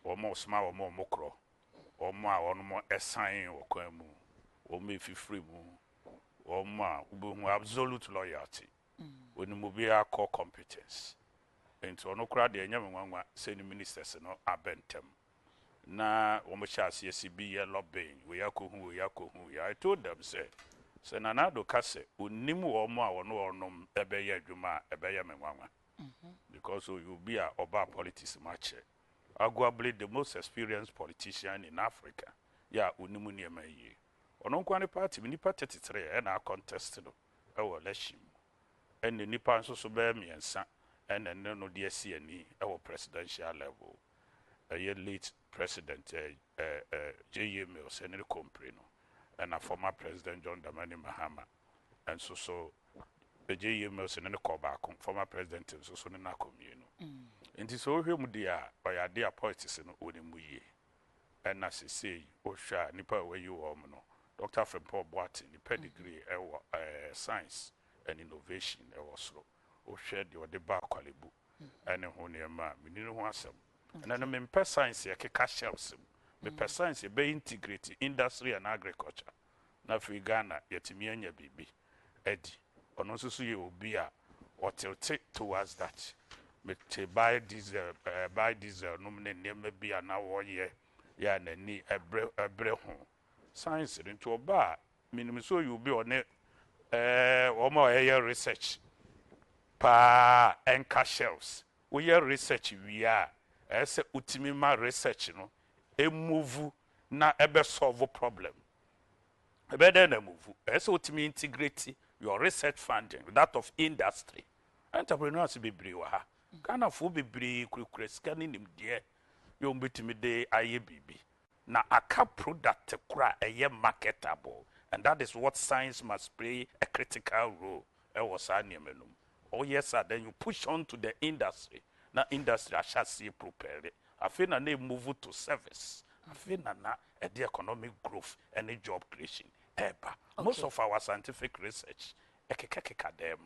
omo sma omo mokro omo a ono esan okwan mu omo efifiri mu omo a ubu absolute loyalty onimu bia core competence enti ono kra de enya menwanwa se ni ministers no abentem na omo chase yesibi ye lobbying we yakohu I told them say nanado kase onimu omo a ono ebeye adwuma ebeye menwanwa because you be a oba politics match arguably the most experienced politician in Africa ya onimu niema yi ono kwani party nipa 33 na contest no ewo election and nipa nso so be miensa and no de asiani ewo presidential level a late president JM Senate company no and a former president John Dramani Mahama and so the JM Senate call back former president so na komino nti so hwemu dia oya dia politics no onimu yi and as say ohwa nipa we you no Dr. Paul Boafo ni pedigree science and innovation so ohwe de ode ba kwalebu ene ho ne ma menini ho asem na no me science e keka shelves me science be integrate industry and agriculture na fi Ghana yetimi anya bibi edi ono nso so ye obi a otilte towards that me te buy diesel no me ne bia na wo ye ya na ni ebre ho science into oba minimum so you be on omo air research pa enka shelves we hear research we are ese utimi ma research no e move na ebe solve problem ebe dey na move ese utimi integrate your research funding that of industry entrepreneurs be bri wa ha kana fo be bri kurukure scanning nim de yo mbetimi de aye bibi na aka product kura eye marketable and that is what science must play a critical role was animenum oh yes sir then you push on to the industry na industry shall see prepare afi na move to service afi na the economic growth and job creation eba most of our scientific research ekekeka them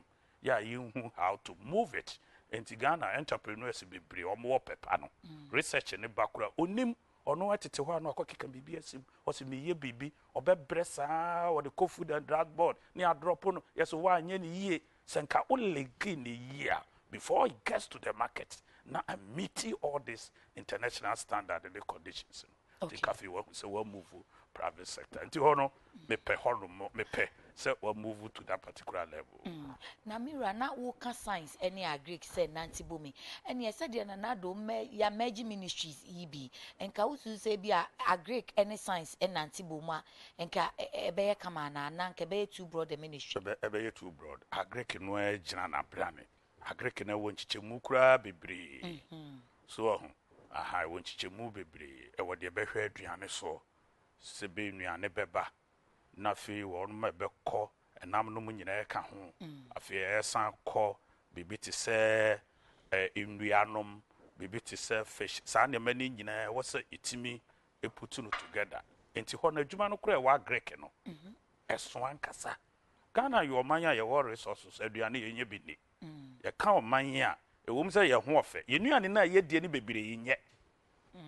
yeah you know how to move it in Ghana entrepreneurs be bre omo pepa no research ne bakura onim ono atete ho ano akokeka bibi asim o se meye bibi obebresa o de food and drug board ni adrop no yes wa anye ni yie senka o legi ni yie before it gets to the market na meeting all this international standard and the conditions the cafe work so we move private sector until hono me pe hono me pe so we move to that particular level na mira na wo ka science any agric say nanti bomi and yes said na do me ya merge ministries ebi enka wo say bia agric any science and nanti boma enka ebe ye kama na nka be too broad the ministry ebe ye too broad agric no e gina na brane agric na wo nchichemu kura bebre so aha wo nchichemu bebre e wo de be hwe aduane so se be nuane beba na fi wo no be ko enam no mu nyina e ka ho afi esan ko bibi ti se nduanom bibi ti se fish sa ne mani nyina wo se itimi e put no together enti ho na adwuma no kura e wa Greek no eso ankasa Ghana yo manya ye wo resources aduane ye nya bini ye ka o manya e wo mse ye ho ofe ye nuane na ye die ni bebire ye nye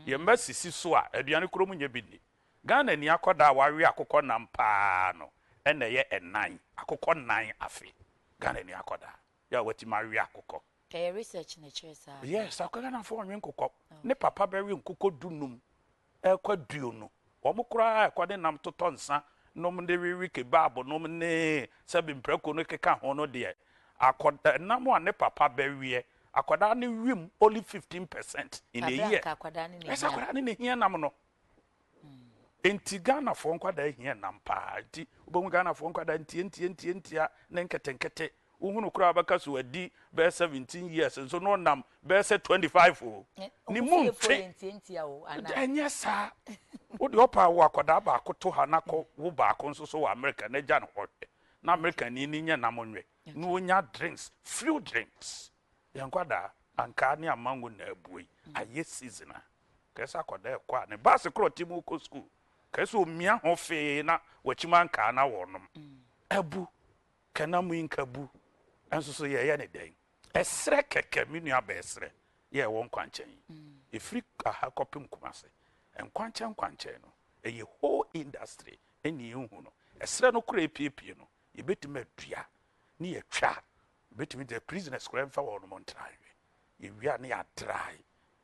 ye masisi so a aduane kuro mu nya bini Ghana ni akoda wawe akokọ na mpa no ene ye enan akokọ nan afi Ghana ni akoda ya wati ma we akokọ kay research na chesa yes akoda na fo onwe nkokọ ne papa bewe nkokọ dunum ekwaduo no omukura ekode nam toto nsa nom de wiwi ke babo nom ne sabi mpreko no keka ho no de akoda nam a ne papa bewe akoda ne wim only 15% in a year akoda ne hia nam no enti Ghana fo nkwada hia nampa enti obomu Ghana fo nkwada enti na nketenkete uhunu kura abaka so adi be 17 years so no nam be 25 ni mu enti o ana enya sa wo de opa wo akoda ba akoto ha na ko wo ba akon so wo America na gya no hwehwe na America ni nya namonwe no wonya drinks free drinks yankwada anka ni amango na abuoi aye season a kesa akoda e kwa ne bas kro timu ko school keso mia ho fe na wachima nka na wonom abu kana mu nkabu enso so ye ne den esre keke minu aba esre ye won kwanchan free aha kopim kumase and kwanchan no a whole industry any you no esre no kura epie no ye betime dua ne ye twa betime the prisoners kura mfa wo no montran ye wia ne ya dry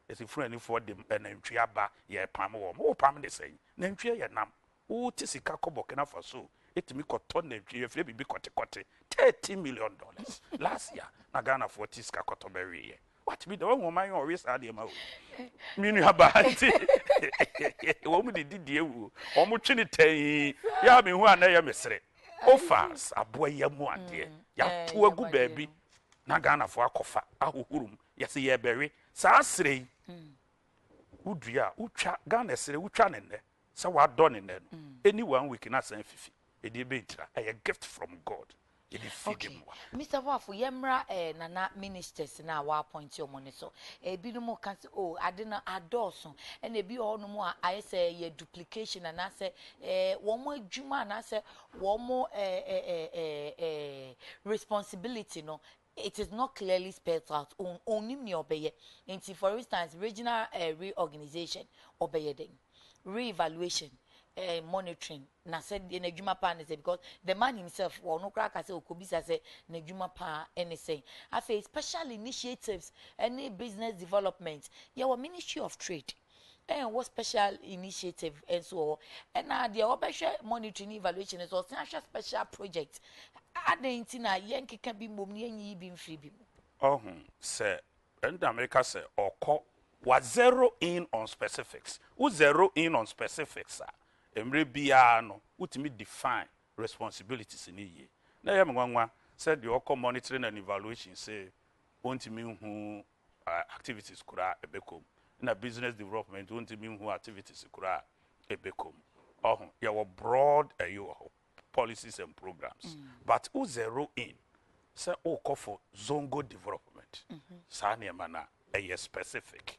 esi funu ani for dem nantwi aba ye pam wo pam de sei nantwi ye nam wo ti sika kobo kana faso etimi koto nantwi ye fre bibi kote $30 million last year na Ghana for ti sika koto bewe ye what be the one man you always had ma o minu aba anti wo mu didi ewu o mu twi ni tan ya me hu ana ye mesre offers aboa ye mu ade ya to agu baabi na Ghana for akofa ahohurum yesi ye bewe sa srei udua utwa Ghana sre utwa ne ne sa wa do ne ne no any 1 week na san fifi e dey be tira a gift from God. Okay. Mr. Boafo, yemra nana ministers na wa appoint your money so ebi no mo kan oh adena adoso and ebi ho no mo I say ye duplication and I say wo mo adwuma na say wo mo responsibility no it is not clearly spelled out only ni obeye nti for instance regional reorganization obeye den re-evaluation monitoring na said in a juma pan because the man himself will no crack as okobisa say na juma pa anything I say special initiatives any business development your Ministry of Trade and what special initiative and so and now the obesha monitoring evaluation is also a special project adentina yanki can be mum ni bi mfiri bi say and America say or was zero in on specifics who zero in on specifics emre bia no utimi define responsibilities in ye na yam nwanwa said the oko monitoring and evaluation say ontimi hu activities kura ebekom na business development ontimi hu activities kura ebekom ya were broad policies and programs but who zero in say oko for zongo development sa na mana a specific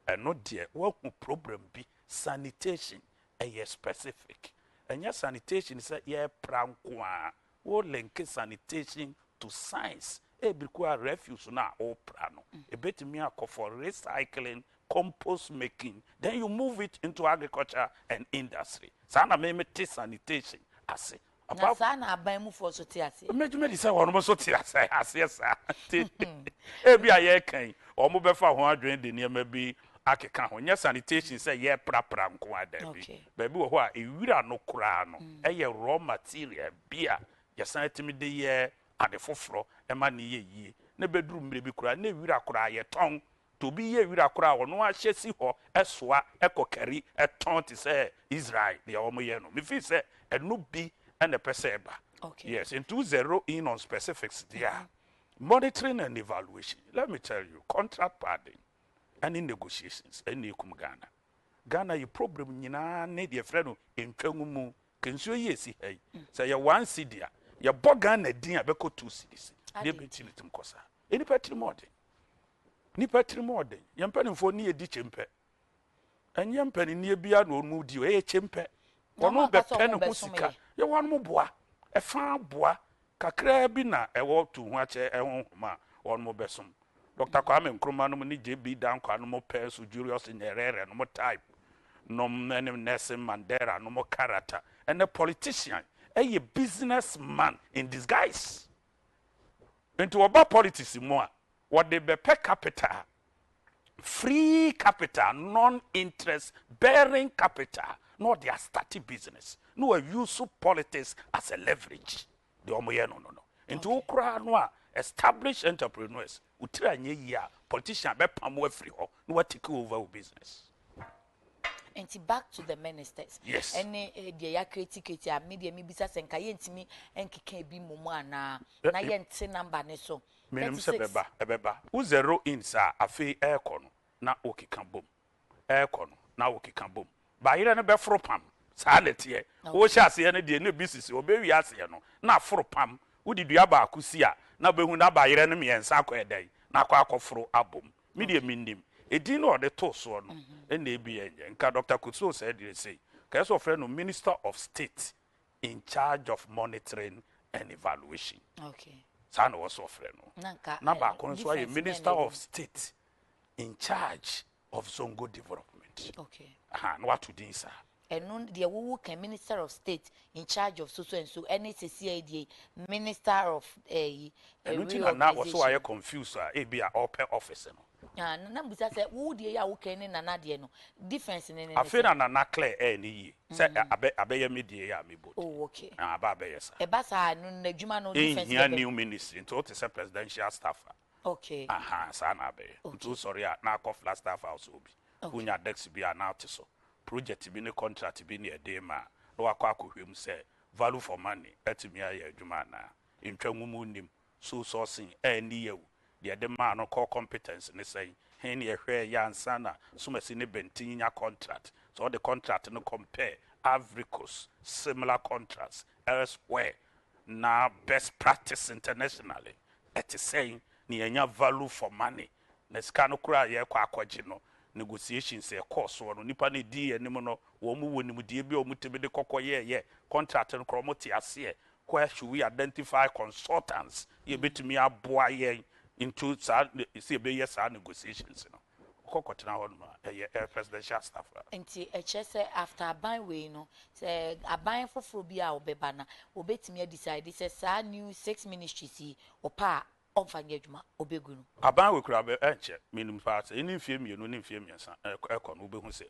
and not there what problem be sanitation a specific and your sanitation is a prankwa wo link sanitation to science e bikwa refuse na o prano e betimi akọ for recycling compost making then you move it into agriculture and industry sana me sanitation ase na sana aban mu for so ti ase me say won mo so ti ase sa e bia ye kan o mo be fa ho adwen de niam bi akeka ho nya sanitation say ye prapra nko adabi baby wo ho a ewira no kura no eye raw material bia ye sanitimi de ye ade foforo e ma ne ye yie na bedru mire bi kura na ewira kura ye ton to bi ye ewira kura wo no ahye si ho esoa ekokari eton ti say Israel de o mo ye no me fi say eno bi and the peseba yes in 20 in on specifics there monitoring and evaluation let me tell you contract padding any negotiations any kum Ghana your problem nyina ne de frɛ no entwangu mu kensuo yesi hey say ya 1 cedi ya Ghana din abeko 2 cedis de betilitim kosa any petri modern ni petri modern yampanimfo ni edi chempe anya mpani ni bia no mu di o chempe wono be pen ho sika ye wono boa e fa boa kakra bi na e wo tu ho ache e ho ma wono besom Dr. Kwame Nkrumah no ni JB dan kwa no mo peso Julius Nyerere no mo type no Nelson Mandela no mo character and a politician a businessman in disguise into about politics more what they be per capita free capital non-interest bearing capital not their starting business no use politics as a leverage the omoye no into okra no established entrepreneurs utira nye ya politician be pam afri ho no what take over business. And back to the ministers. Yes. Any the ya creativity a media mi bisa senka yentimi enkeka bi mumu ana na yente number ne so. Menim se beba. U zero in sa afi aircon na okika bom. Aircon na okika bom. Ba yire ne be foro pam. Sa letie. Wo sha se ne de ne business obewi ase no na foro pam. Udi dua ba Kusi a na behu na ba yire ne miensa akoedai na akoforo abom. Media mindim. Edi no de to so no na ebi enye nka Dr. Kusi said they say case of friend no Minister of State in charge of monitoring and evaluation. Okay. Sana was of friend no. Na ba kon so Minister of State in charge of zongo development. Okay. No what to do, sir. And the who can Minister of State in charge of so and so NCCID Minister of a so I confused, sir. It be a upper officer. na busa say who the ya who can in another no difference in I feel na clear any say abeye media ya me both. Oh, okay. Ababa yes. E basa no na dwuma no difference. In new ministry into what is a presidential staffer. Okay. Sana abe. Too sorry na call flat staff house obi. Unya dex bi na so. Project bi ne contract bi ne dey ma. No akwa akohwem say value for money etimi aye adwuma na. Intwa ngumu nim so sourcing any yewu. The man no call competence ne say hen ye hwe ya ansana so masi ne bentinya contract. So the contract no compare average similar contracts elsewhere. Na best practice internationally. It is saying ni enya value for money. Na sika no kura ye kwa akwaji no negotiations e course no nipa ne di enim no wo mu wonim die bi o mutebe de kokoye contract no kromoti ase where should we identify consultants ye betumi aboa ye into see be yes negotiations no kokotena ho no presidential staff enti say after aban we no say aban foforo bi a obeba na obetumi decide say sa new 6 ministries opa onfanye adwuma obegu no aban we kura be enche minimum part any fie mienu ni fie miensa ekọ no obehu se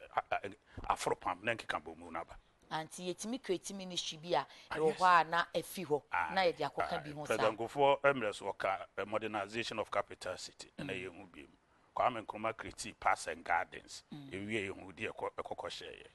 afropam na nkeka bomu na ba anti yetimi create ministry bi a wo ho na afi ho na ye de akoka bi ho sa president gofo emres woka modernization of capital city na ye hu bi Kwame Nkrumah create parks and gardens ewie ye hu di ekokọ share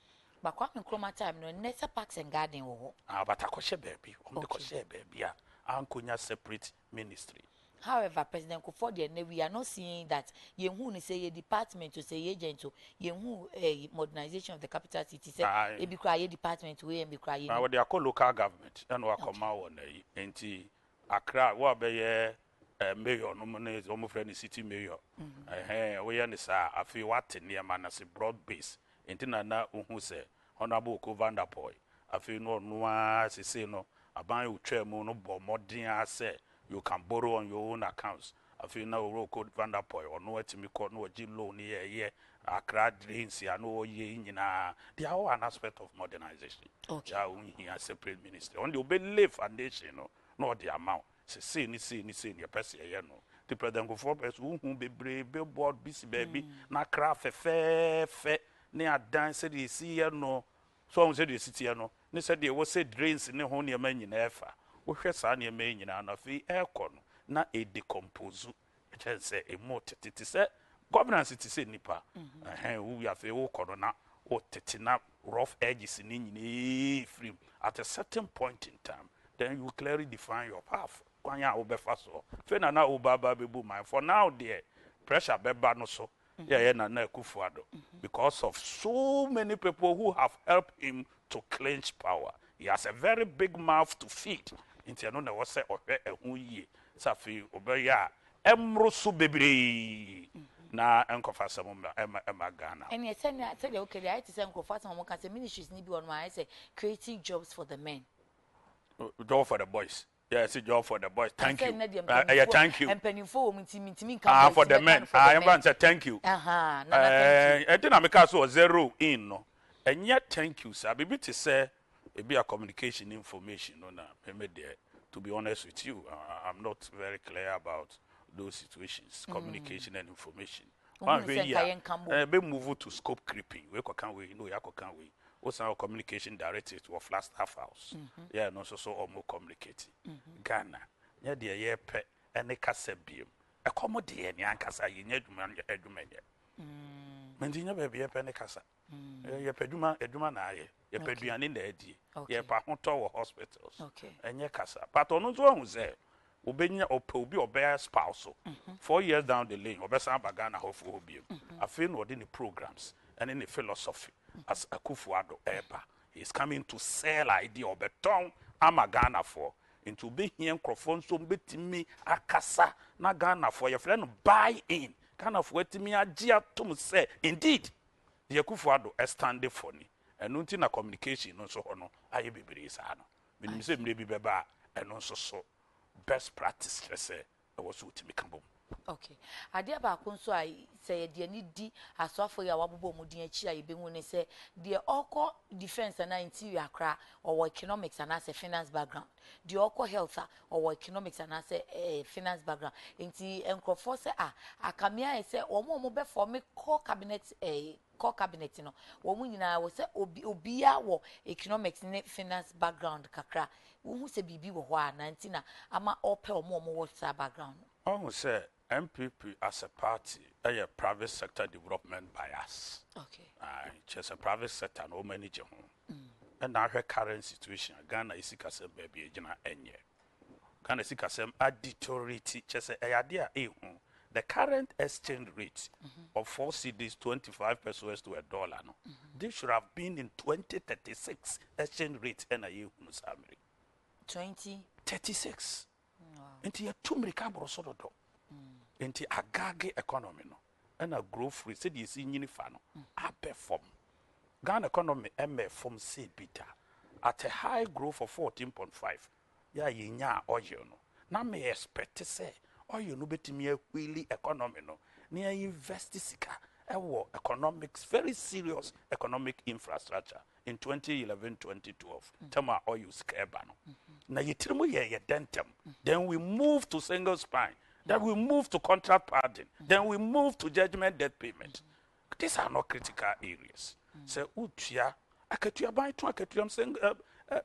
ba Kwame Nkrumah time no nessa parks and garden wo ho but akọhye baby de kọhye baby a ankonya separate ministry. However, President Kufuor, we are not seeing that Yehu say a department to say agent to Yehu a modernization of the capital city. Say it be cry department we and be crying. Now they are called local government and we come out on enti Accra what be mayor no money is almost friendly city mayor. We are sa afi what near man as a broad base. Enti na who say honorable Van der Poel. Afi no say no aban utwa mu no bo modern say you can borrow on your own accounts. I feel now road code Van der Poel or no to me call no G loan here, Accra drains here, no ye in they are all an aspect of modernization. Okay. They are separate ministry. Only obey lay foundation, no the amount. Say, your person, no. The president go for us who be brave, billboard, busy baby, na craft fair, near dance, they see, no. So I said, the city, no. They said they was say drains in the whole near man in effort. We hear Sanya Main and of the aircon, na a decompose. It say a motor. It is a governance, it is a nipper. We have a corona or tetina rough edges in frame at a certain point in time. Then you clearly define your path. Kwanya obefaso. Fena na obaba bebu my for now there. Pressure beba no so. Yeah, na Kufuor. Because of so many people who have helped him to clinch power. He has a very big mouth to feed. Inti ano na wose ohwe ehu yie safi obeya emro so bebre na enkofa samo ema Ghana and you said okay I say enkofa samo kan say ministries ni bi on my say creating jobs for the men, job for the boys. Yes, job for the boys. Thank you. Thank you. For the men. I am going to say thank you. I think I'm a zero in no. And yet thank you, sir. Be to say it be a communication information no na to be honest with you I'm not very clear about those situations communication and information one way be move to scope creeping we can we no can we also our communication directed to a flat staff house yeah no so almost communicating Ghana yeah the year pe any kasa biem e komode any ankasa yenya adwuma Mendinya baby ye pe ne kasa ye peduma na aye ye peduane na adi ye pa hoto wo hospitals enye kasa but onu zo hu say obenya obi obeya spouse 4 years down the lane obesa bagana hofu obi afi no the programs and in the philosophy as Kufuor eba he is coming to sell idea obeton amagana for into be here microphone so betimi akasa na Ghana for your friend buy in kind of wetimi agia to say indeed the Kufuor stand for ni enu nti na communication no so hono aye bebere sa no menim say mre bi beba enu so best practice say e was utimi kambom Okay. Adia ba nso a say de ni di asofo ya wabobo mu din achi a yebehu ne say de oko defense and interior kra or economics and as a finance background. De oko health or economics and as a finance background. Enti enkrofo say akamia say omo be form core cabinet no. Wo mu nyina wo say obia wo economics ne finance background kakra. Wo hu say bibi wo ho a na ntina ama ope omo wo background. Oh, say MPP as a party, a private sector development bias. Okay. Just a private sector, no manager. And now her current situation, Ghana is a baby, Jana Enye. Ghana is a deteriorate, just a idea. The current exchange rate of 4 cedis, 25 pesos to $1. No, this should have been in 2036 exchange rate and a year 2036. Into a 2 miracles sort of into a gage economy no and a growth rate said you see fano a perform Ghana economy from say beta at a high growth of 14.5 ya yinya oil no na me expect to say oil no betimi a wheelie economy no near invest sika ewo economics very serious economic infrastructure in 2011-2012 tema oil skeba no na yitirimu ye dentam then we move to single spine. Then we move to contract pardon. Then we move to judgment debt payment. These are not critical areas. So, utia, aketua buy to aketua saying,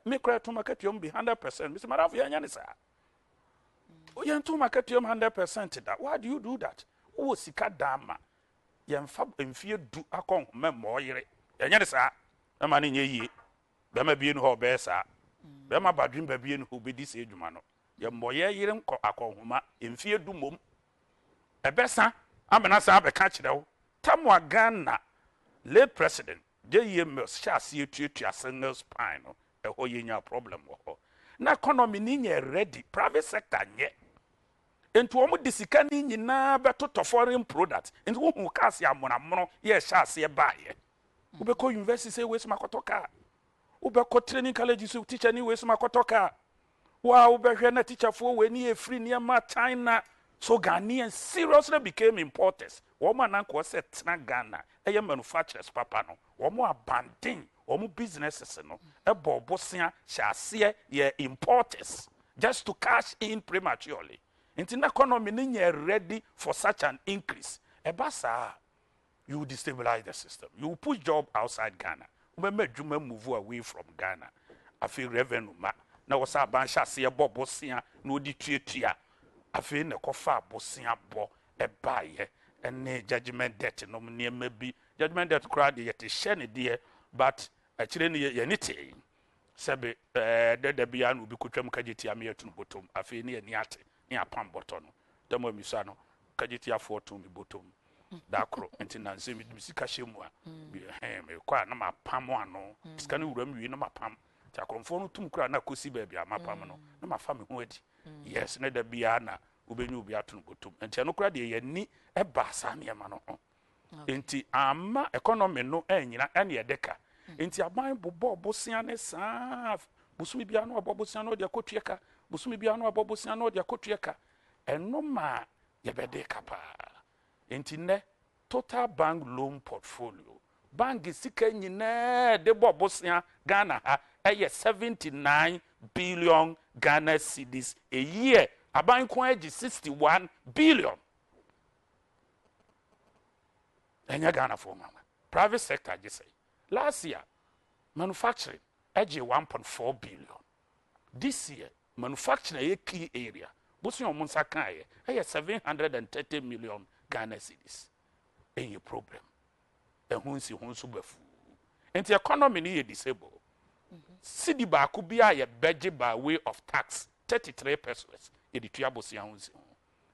make right to marketium be 100%. Mr. Maravia Yanisa. Oyan to marketium 100% that. Why do you do that? Oh, sika dama. Yan fab in fear do akon memory. Yanisa. A man in ye. Bema being ho besa. Bema badrim baby who be this age man. Your moye yirem ko akonhoma emfie du mom ebesa amenasa abe catch them tamwa Ghana late president JM Shasi tutu single spine no eho yenya problem ho na economy ni nye ready private sector nye ento omo disika ni nyina beto foreign product ento wo hu cars ya monamono ye Shasi e baaye ubeko university say we makotoka ubeko training college so teacher ni we makotoka wow, na teacher for when you free near my China. So Ghanaians seriously became importers. Woman uncle said Ghana, a manufacturers papa no, or more abandon, or more businesses no, a bobosia shall see ye importers just to cash in prematurely. Into the economy ready for such an increase. A basa, you destabilize the system. You push job outside Ghana. You may move away from Ghana. I feel revenue ma. Na wasa bansha se ebo bosia na odi tuatua afi na kofa bosia bo e baye ene judgment debt no niema bi judgment debt crowd yet share ne de but akire ne ye nite sebe de bia no bi kotwam kageti ame yatun botom afi ne ni ate ne apam boto no demo misa no kageti afo to mi botom da kro enti na nse mi sika shemu a bi me kwa na mapam ano sika ne wuram wi na mapam Takonfo no tum kura na Kusi baby amapam no na mafa me ho adi yes na da bia na ubenyu bia to botum enti no kura de ye ni e ba sa ne ma no enti ama economy no anyina ene ye deka enti aban bobo bosia ne sa busumi bia no abobosia no de akotueka busumi bia no abobosia no de akotueka eno ma ye bede kapa enti ne total bank loan portfolio bank sika nyina de bobosia Ghana ha 79 billion Ghana cedis a year. Aban kwaji 61 billion. Enya Ghana for mama. Private sector just say. Last year, manufacturing edge 1.4 billion. This year, manufacturing a key area. Busi omunsa kaye 730 million Ghana cedis. Any problem. Ehunsi hunsu befu. Enti economy ni disabled. City ba kubia ye beje by way of tax 33 pesos editua bosia hunsi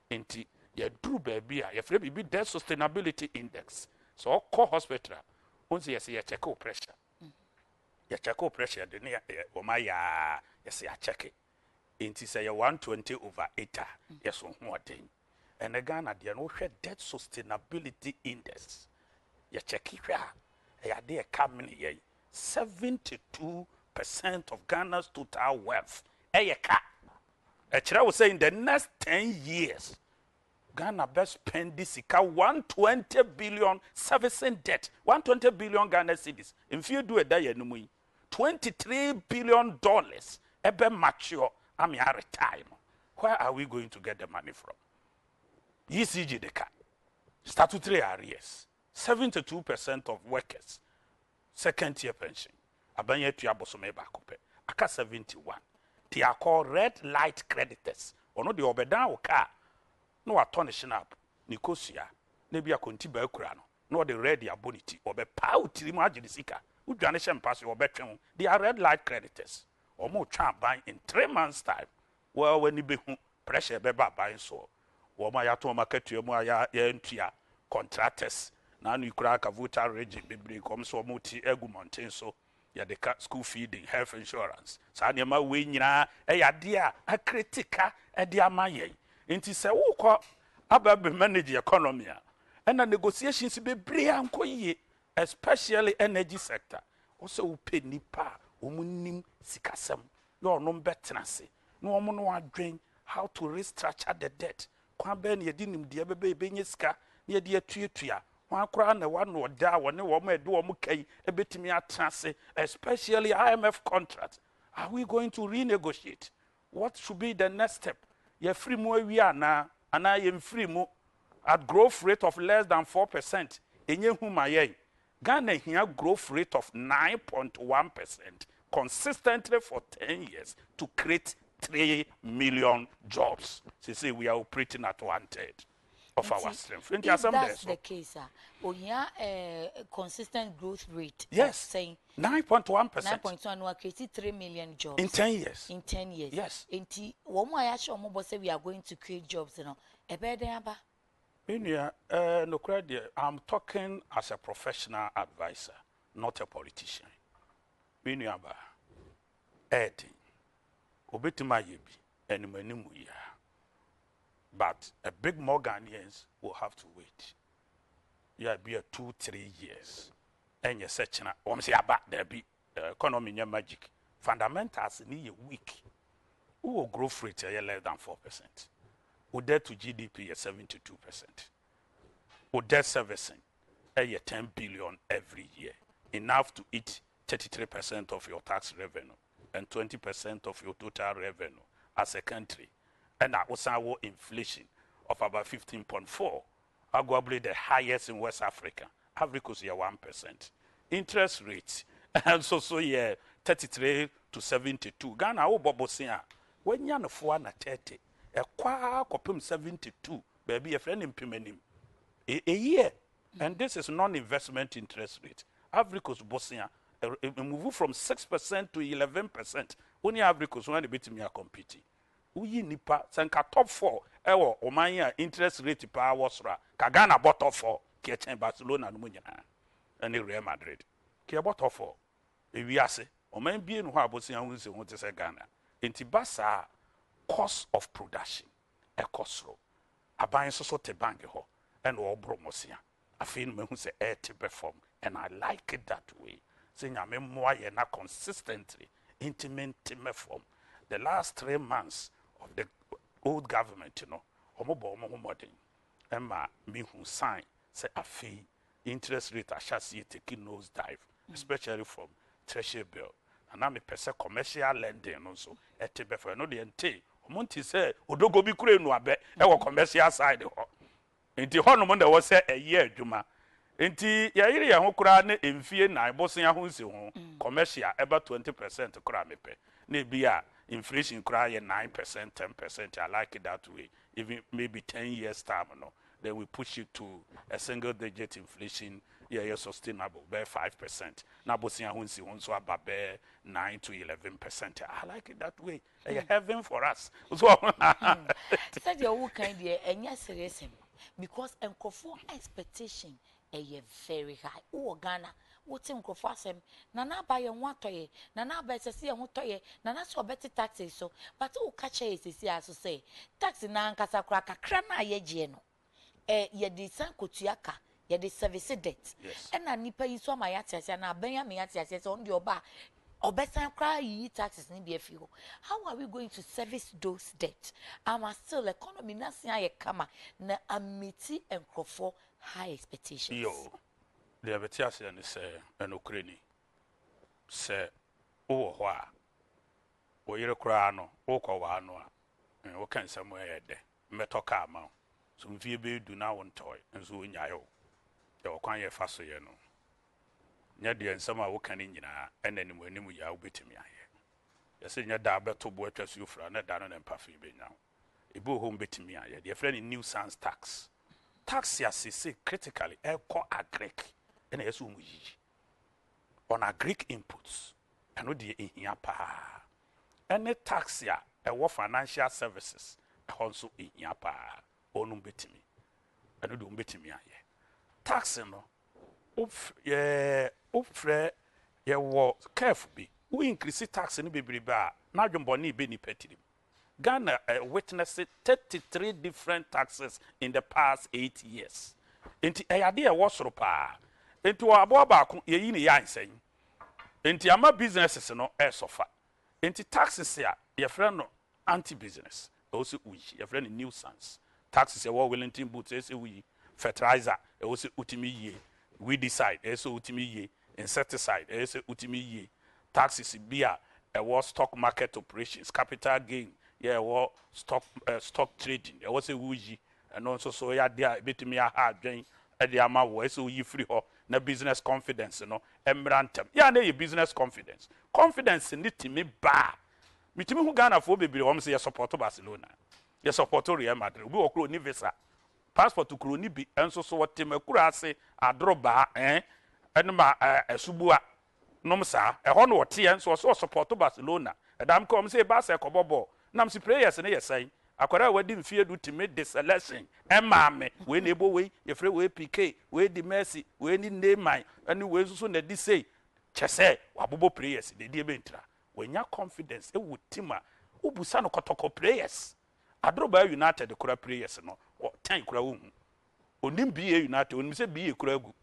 enti ye duru baby a ye free bibi debt sustainability index so call hospital hunsi ye say ye check o pressure ye check o pressure de ne o ma ya ye say check enti say ye 120/8 ye so ho oden and Ghana de no hwe debt sustainability index ye check hwa ya de come ye 72% of Ghana's total wealth. Eyeka. Echira was saying the next 10 years, Ghana best spend this 120 billion servicing debt. 120 billion Ghana cedis. If you do a day, $23 billion ebe mature. I'm here time. Where are we going to get the money from? ECG the car. Statutory arrears. 72% of workers. Second year pension. Abanye tuya bosome bakope. Aka 71. They are called red light creditors. Ono de obedan o car. No attonishing up. Nikosia. Nebi a konti ba ekura no. No de red ya bonity. Obe pa utiri mo agye sika. Udwane shem pass obe twen. They are red light creditors. Omo twa ban in 3 months time. Well when you be pressure be ba ban so. Woma ya to market mu ya ntua contractors. Na nu kura ka voter regime bebre kom so omo ti egu mountain so. Ya the school feeding, health insurance. Sa nneema we nyina ya de a critica e de amaye. Nti se wo kɔ aba be manage economy and the negotiations be bre ankoye, especially energy sector. Also wo pay nipa omunim sikasem. No no betenase. No omo no adwen how to restructure the debt. Kwa be na yedi nim de be nye sika, na yedi atuatua. Wakra na one or da one wo me do omo kai ebetimi atrase, especially IMF contract. Are we going to renegotiate? What should be the next step? Ye free mo we are na ana ye free mo at growth rate of less than 4%. Enye huma ye. Ghana here growth rate of 9.1% consistently for 10 years to create 3 million jobs. So say we are operating at 1/3 of our strength. If that's the case, consistent growth rate. Yes. Saying 9.1%. 9.1 we created 3 million jobs. In 10 years. In 10 years. Yes. Say we are going to create jobs, you know. No credit. I'm talking as a professional advisor, not a politician. But a big more Ghanaians will have to wait. Yeah, be a 2-3 years. And you're searching about there be economy in your magic. Fundamentals need a week. Who will growth rate less than 4%? Who debt to GDP is 72%. Who debt servicing 10 billion every year. Enough to eat 33% of your tax revenue and 20% of your total revenue as a country. And also inflation of about 15.4, arguably the highest in West Africa. Africa is 1%. Interest rates, and so 33 to 72. Ghana, when you're 430, a qua copum 72, baby, a friend implement him a year. And this is non-investment interest rate. Africa's Bosnia move from 6% to 11%. Only Africa's one bit me competing. Uyi nipa senka top 4 ewo omanya interest rate pa wasra ka Ghana bottom 4 ke chen Barcelona no nyina ene Real Madrid ke bottom 4 ewiase oman bie no ho abosia hu se hu te se Ghana enti basa cost of production e kosro aban so te bank ho and wo bromosia afin me hu se e te perform and I like it that way say nyame moa ye na consistently intimate me form the last 3 months of the old government, you know, omo modern. Emma me who sign say a fee interest rate I shall see taking nose dive, especially from treasury bill. And I'm a person commercial lending also. Etebe for no the ente. Omonti say odogo bi kure no abe e wo commercial side ho. Enti ho no mo na wo say a year adwuma. Enti ya yire ya ho kura na emfie na ibosen ho nsi ho commercial eba 20% kura mepe. Na bia inflation cry 9%, 10%. I like it that way. Even maybe 10 years time, no. Then we push it to a single digit inflation. Yeah, sustainable, bear 5%. Now, Bosia Hunsi also about bear 9 to 11%. I like it that way. Heaven for us. So, said your work idea and yes, serious because for expectation a very high. Oh, Ghana. What's in Crofasem? Nana buy a watoye, Nana buy a sea and watoye, Nana so better taxes so, but oh, catch is as to say, taxi nan casa crack a crana ye geno. Ye de San Cotiaca, ye de service debt. yes. And I nipa you saw my atas and I bear me at on your bar. obesan kra yi taxes ni be afio. How are we going to service those debt? Am still economy na sia ye kama na amiti enkrofo high expectations. Yo, the abetias and say an Ukraine say oh wha o yere kra no o ko wa no a o kan somewhere there metoka ma so mfie be do na won toy nso onyayo e o kwan ye fa so ye no nya de nsam a wo kan nyina enanim anim ya wo betimi aye yese nya da beto bo atwa so ufra na da no na mpafe be nya ebi ho betimi aye de friend new sans tax ya say critically eco agric ena yeso mu yi on agric inputs eno de ehia pa any tax ya ewo financial services also ehia pa onu betimi eno de betimi aye tax no ofre ye wo careful be we increase tax ni bebrebe a na dwombo ni be ni petirim Ghana witnessed 33 different taxes in the past 8 years. Enti eyade e wosoro pa. Enti wo abo ba ko ye yi ni ya nsen. Enti ama businesses no e sofa. Enti taxes ya ye friend no anti business. Also we ye friend nuisance. Taxes e wo Wellington boots e se we fertilizer e wo se utimi ye. We decide e so utimi ye. Insecticide e se utimi ye. Taxes bia e wo stock market operations, capital gain. Yeah, what stock trading. There was a wuji, and also so ya there betimi a hard drain at the ama wo so you free ho na business confidence no emrantem. Yeah, na your business confidence. Confidence in it me ba. Mitimi hu Ghana for bebre wo say support Barcelona. You support Real Madrid. We okro ni visa. Passport to kro ni bi enso so what temakura ase adroba enma esubua nom sa e ho no wote enso so support Barcelona. Adam come say ba se kobobo nam si prayers na yesai akwara wadi mfie du time de selection emame we na ebo we yefre we PK we di Messi we ni Neymar ani we susu na di say chese wabobo prayers de die bentra wenya confidence e wutima ubusa no kotoko prayers adroba United kura prayers no tan kura wu onim BA United onim se BA kura gu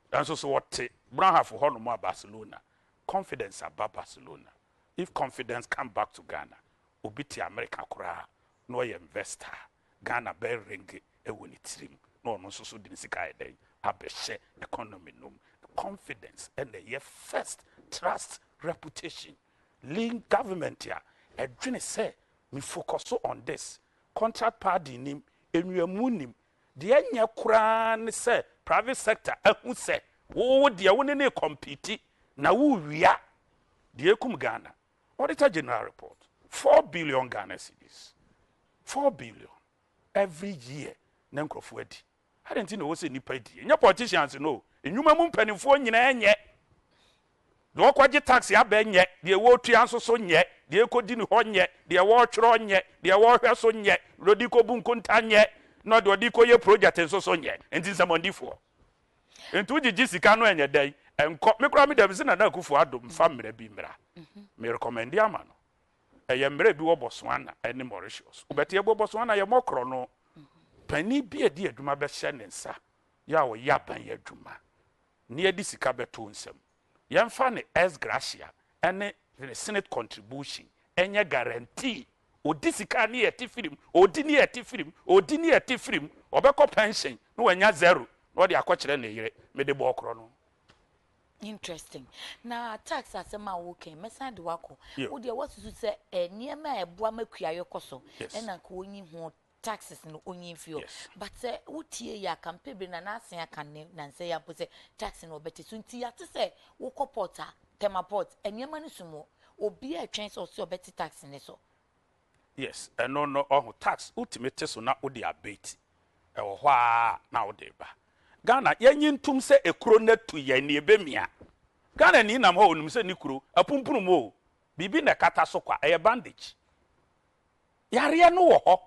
dan so wote brown half ho no mo Barcelona confidence about Barcelona if confidence come back to Ghana obiti America kura no investor Ghana be ringi e woni tirim no no so din sika eden abehye economy no confidence and the first trust reputation lean government ya edwene say me focus on this contract party nim enuamu nim de anya kura ne say private sector ahu say wo de woni ne compete na wo wia de ekum Ghana Auditor General report 4 billion Ghana cedis. 4 billion every year. Nenkrofo adi. I didn't know what's nipa di. Nya politicians no. Enyuma mu mpanimfo nyina enye. Do kwaje tax ya be nye. De wo tua nso so nye. De ekodi ni ho nye. De wo tworo nye. De wo hwe so nye. Rodi ko bu nkonta nye. No de odi ko ye project nso so nye. Enti nsamondifo. Enti uji sika no enye dai. Enko me kura me dem se na Akufo Addo mfa mra bi mra. Me recommend ya ma no. Eye mre bi wo Botswana ene Mauritius obete ebo Botswana ye mokro no pani bi edi adwuma be hye ne nsa ya wo yaban ye adwuma ne edi sika beto nsam ye mfa ne ex gratia ene the senate contribution enye guarantee odi sika ne yeti film odi ne yeti film odi ne yeti film obekọ pension no wanya zero no de akọkire ne yire me de bo okro no Interesting. Now tax asema woke mesa de wako. Wo de what to say niema eboa makua yokoso na ko onyi ho taxes no onyi fio. But wotie ya campaign na na asen aka na nse ya po say tax no beti so nti ya te say wo kopota tema port niema no sumo obi a twen so so beti tax ne so. Yes, no oh tax ultimate so na odi abeti. E wo hwa na odi ba. Ghana yenyi ntum se ekuro na tu ye ne ebemia Ghana ni nam ho onum se ni kuro apumpunu mo bibi na kata so kwa eye bandage yare no wo ho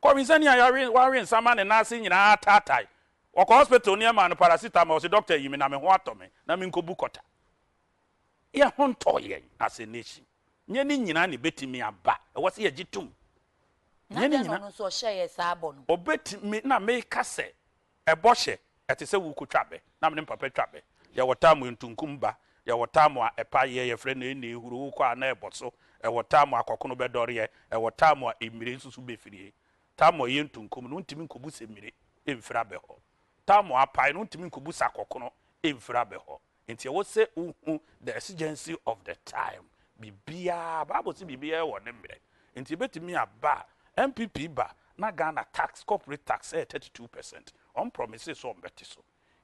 ko mi sani yare ware nsama ne na ase nyina tatai wo ko hospital ni ma no paracetamol se doctor yimi na me ho atome na me nkobu kota ye ho nto ye as a nation nye ni nyina ne betimi aba e wo se ye gitum nye ni nyina no so hye sa abo no obetimi na me kase eboshe ete se wu kutwabe na me papa twabe ya watamu ntunkumba ya wotamo a epa ye friend na ehuru ko na eboso e wotamo akokono bedore e wotamo a emire susu befirie tamo ye ntunkom no ntimi nkobu semire emfira be ho tamo apai no ntimi nkobu sakokono emfira be ho nti wo se the exigency of the time bibia bible say bibia wo ne mire nti betimi aba MPP ba na Ghana tax corporate tax 32% on promises so mbeti so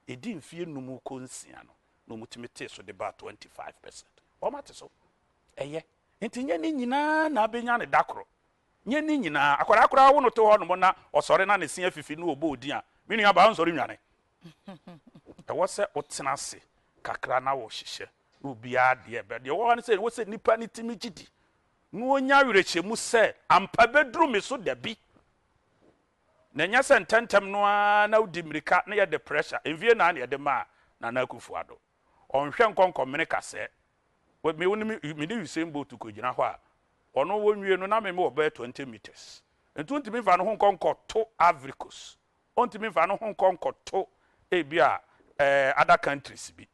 edi mfie numu konsia no mutimi te so de ba 25% o mate so eye nti nye ni nyina na abenya ne dakro nye ni nyina akwara wo no to ho no na osore na ne sia fifi no obo odi a minu aba nsori nwane e wo se otena se kakra na wo hihye obi ade be de wo wan se wo se nipa ni timi gidi no onya werechemu se ampa bedru me so dabi na nya se ntentem no na udi mirika na ye de pressure envie na na ye de ma na akufuado onhwe nkonkomene kase me woni me ni Usain to kogina ho a ono wonwie no na me oba 20 meters ntumi fa no ho nkonko to Africos ontumi fa no ho nkonko to ebia other countries bi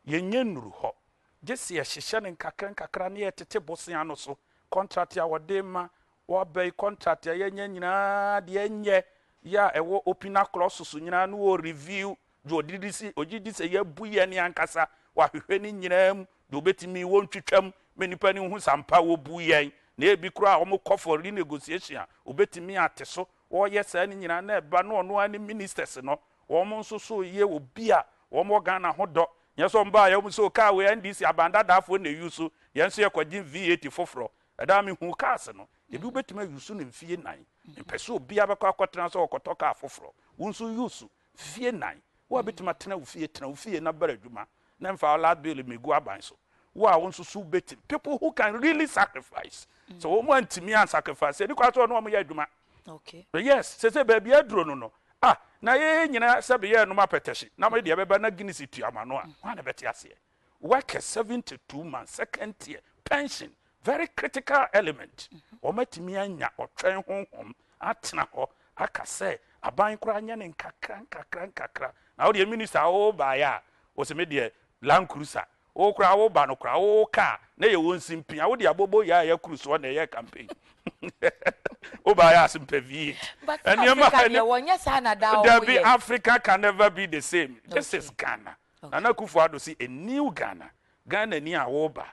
yenye nuru ho jesi ye hihye ne nkakra na ye tete bosia no so contract ya wodema wo bay contract ya yenye nyina de enye ya ewo opina clauses nyina no wo review jo ogidi se ya buye ne ankasa wa hwehwe ni nyina mu do betimi wo ntwetwam menipa ni hu sampa wo buye na ebi kura o mo call for renegotiation obetimi ateso wo ye sa ni nyina na eba no ono ani ministers no wo mo nso so ye obi a wo mo Ghana hodo nyeso mba ya mu so ka we NDC abanda dafo na yusu yenso ye kwagin VAT foforo eda mi hu kaase no ebi obetimi yusu ne mfie nan mpeso obi abekọ akọtena so okotoka afoforo wonso yusu fie nan wo betimi tena wo fie na baradwuma na mfa last bill megu aban so wo a wonso so beti people who can really sacrifice so wo mo antimi an sacrifice edi kwa so no mo ya adwuma okay yes se baby aduro no na ye nyina se be ye no mapeteshi na mo de beba na Guinness tuamano a wa na beti ase work 72 months second year pension very critical element o matimi anya otwen honhom atena ho akase aban kura anya ne nkakra na wo de minister o ba ya o se me de Land Cruiser o kura wo ba no kura o ka na ye won simpia wo de abobo ya cruise wo na ye campaign o ba ya simpevi and you wonya sana da o Africa can never be the same. This is Ghana Nana Akufo-Addo see a new Ghana ni a wo ba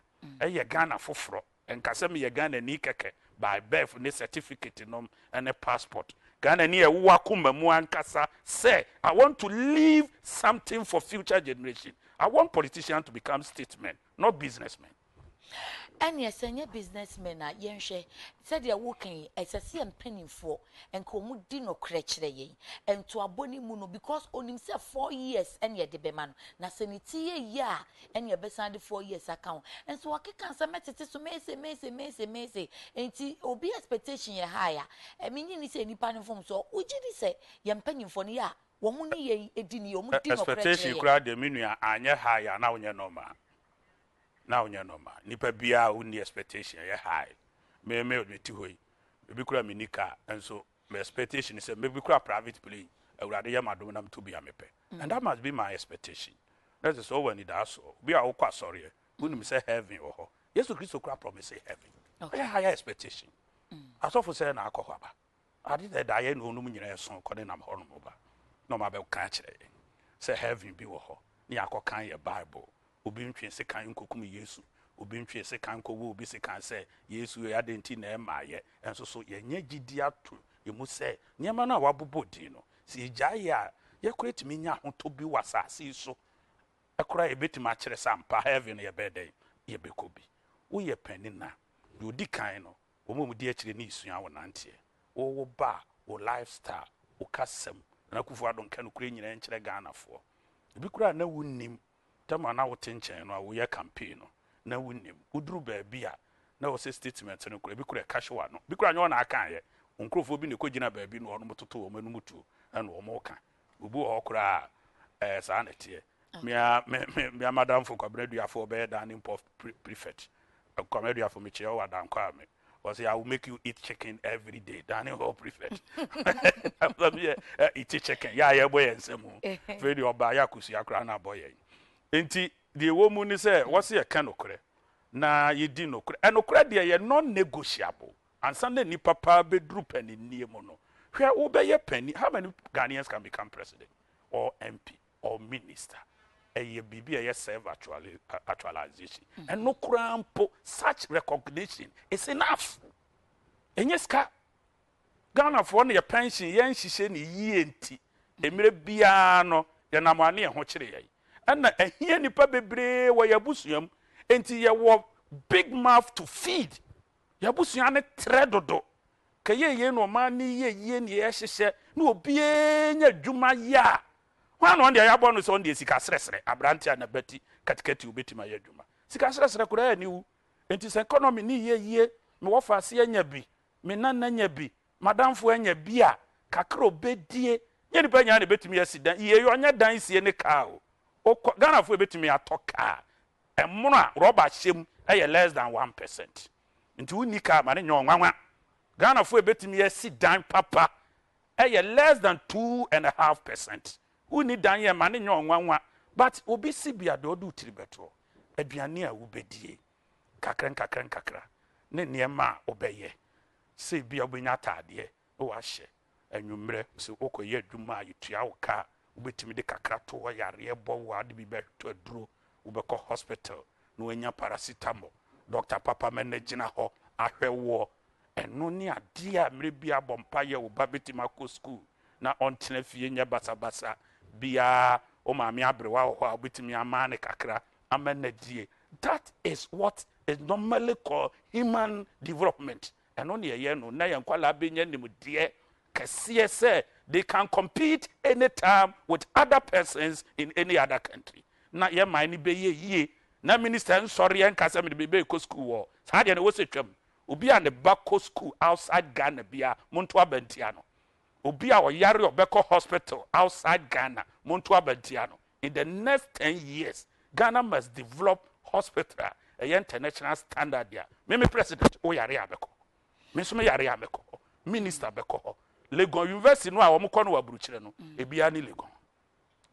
ye Ghana foforo enkasem ye Ghana ni keke by birth ne certificate nom and a passport Ghana ni e wo akoma mu ankasa say I want to leave something for future generation. I want politicians to become statesmen, not businessmen. And yes, any businessmen are yenche said you're working as a CM penny for and come dino crutch and to a bony muno because on himself 4 years and yet the man na seniti ya and your best 4 years account and so I can submit it to Macy and see obi expectation ye higher. I mean, you say any panel form so would you say yam penny for ya? Womuni ye edini omu dino expectation crowd the minua anya higher now nya normal. Now nya normal. Nipa bia uni expectation ye high. Me odmeti hoyi. Ebi kura minika and so my expectation is maybe kura private plane. Awurade ya madom nam to be amepe. And that must be my expectation. That is all when it does so. Be a okwa sorry. Unim say heaven or ho. Yesu Christo kura promise heaven. Okay, higher expectation. Asofo say na akọ haba. Ade da ye no num nyina so kọ de nam ho no ba. No ma be ka kire. Say heaven be wo ho. Ni akokan ye Bible. Obi ntwe se kan nkokum Yesu. Obi ntwe se kan kowo obi se kan se Yesu ya denti na emaye. Enso so ye nya gidi ato. Emu se nyema na wabobodi no. Si egya ya ye create me nya hoto bi wasase so. Ekora ebetima kire sampa heaven ye beden ye bekobi. Wo ye penin na. Yo di kan no. Wo mu di akire ni isua wo nante. Wo ba wo lifestyle wo kasem na Akufo-Addo nka no kure nyina nkire Ghana fo. Ebi kura na wunnim tama na wote nchen no wo ye campaign no na wunnim uduru ba bia na wo se statement no kura ebi kura kahwa no bi kura nyo na aka ye onkrofo bi ne kogina ba bi no ono mototo wo manu mutu na wo mo ka obu ho kura sa na tie me madam for kwabredu afo be dan prefect kwabredu afo me che o wadan kwa me was say I will make you eat chicken every day. Daniel Hall prefect. Eat chicken. Yeah, boy and some. Very oba ya Kusi akra na boy. Enti the woman is say what's your canocre na ye di no and okra de ye non negotiable and Sunday ni papa be droop and in near mono where obey penny how many Ghanaians can become president or MP or minister a ye bibi a self actualization and no crampo such recognition is enough and yes Ghana for your pension yen hihye ni yie nti emire bia no ye namane ho kire ye and na ehia nipa bebre wo yabusuam enti ye wo big mouth to feed yabusuam ne tredodo kaye no ma ni ye ni ye hihye na obie nya dwuma ya wan on de yabo no so on de sika sresre abrante na bati katikati obetima ya dwuma sika sresre kura ni wu enti se economy ni ye me wo fa ase anya bi me nana nya bi madam fo anya bia kakra obedie ye ni panya na betimi asida ye yo anya dan sie ne ka o Ghana fo betimi atoka emmono a roba hyem eye less than 1% nti woni ka ma ne nyo nwanwa Ghana fo betimi asidan papa eye less than 2.5% woni dan ye ma ne nyo nwanwa but obi si bia do do tiribeto aduane a wo bedie kakra ne niema obeye se bia obenya taade o wa hye anwumre se okoye adwuma yitua wo ka obetimi de kakra to wo yare bo wo ade bi beto aduro wo beko hospital no anya paracetamol doctor papa menagina ho ahwe wo eno ni ade a mre bia bompa ye wo ba betima ko school na ontena fie nya basabasa bia o maami abrewa ho a obetimi amane kakra amenadie. That is what is normally called human development. And only a year no na yankwala benye nimudie kasiye say they can compete anytime with other persons in any other country. Na ye mani be ye na minister sorry en kasa me be ko school wo. Sa de na wo se twam. Obi an the back school outside Ghana bia monto abantia no. Obi a oyare obeko hospital outside Ghana monto abantia no. In the next 10 years Ghana must develop hospital a international standard there. Me president o yare abeko. Me so me yare abeko. Minister beko. Legon University no a wo mko no waburuchire no. Ebia ni Legon.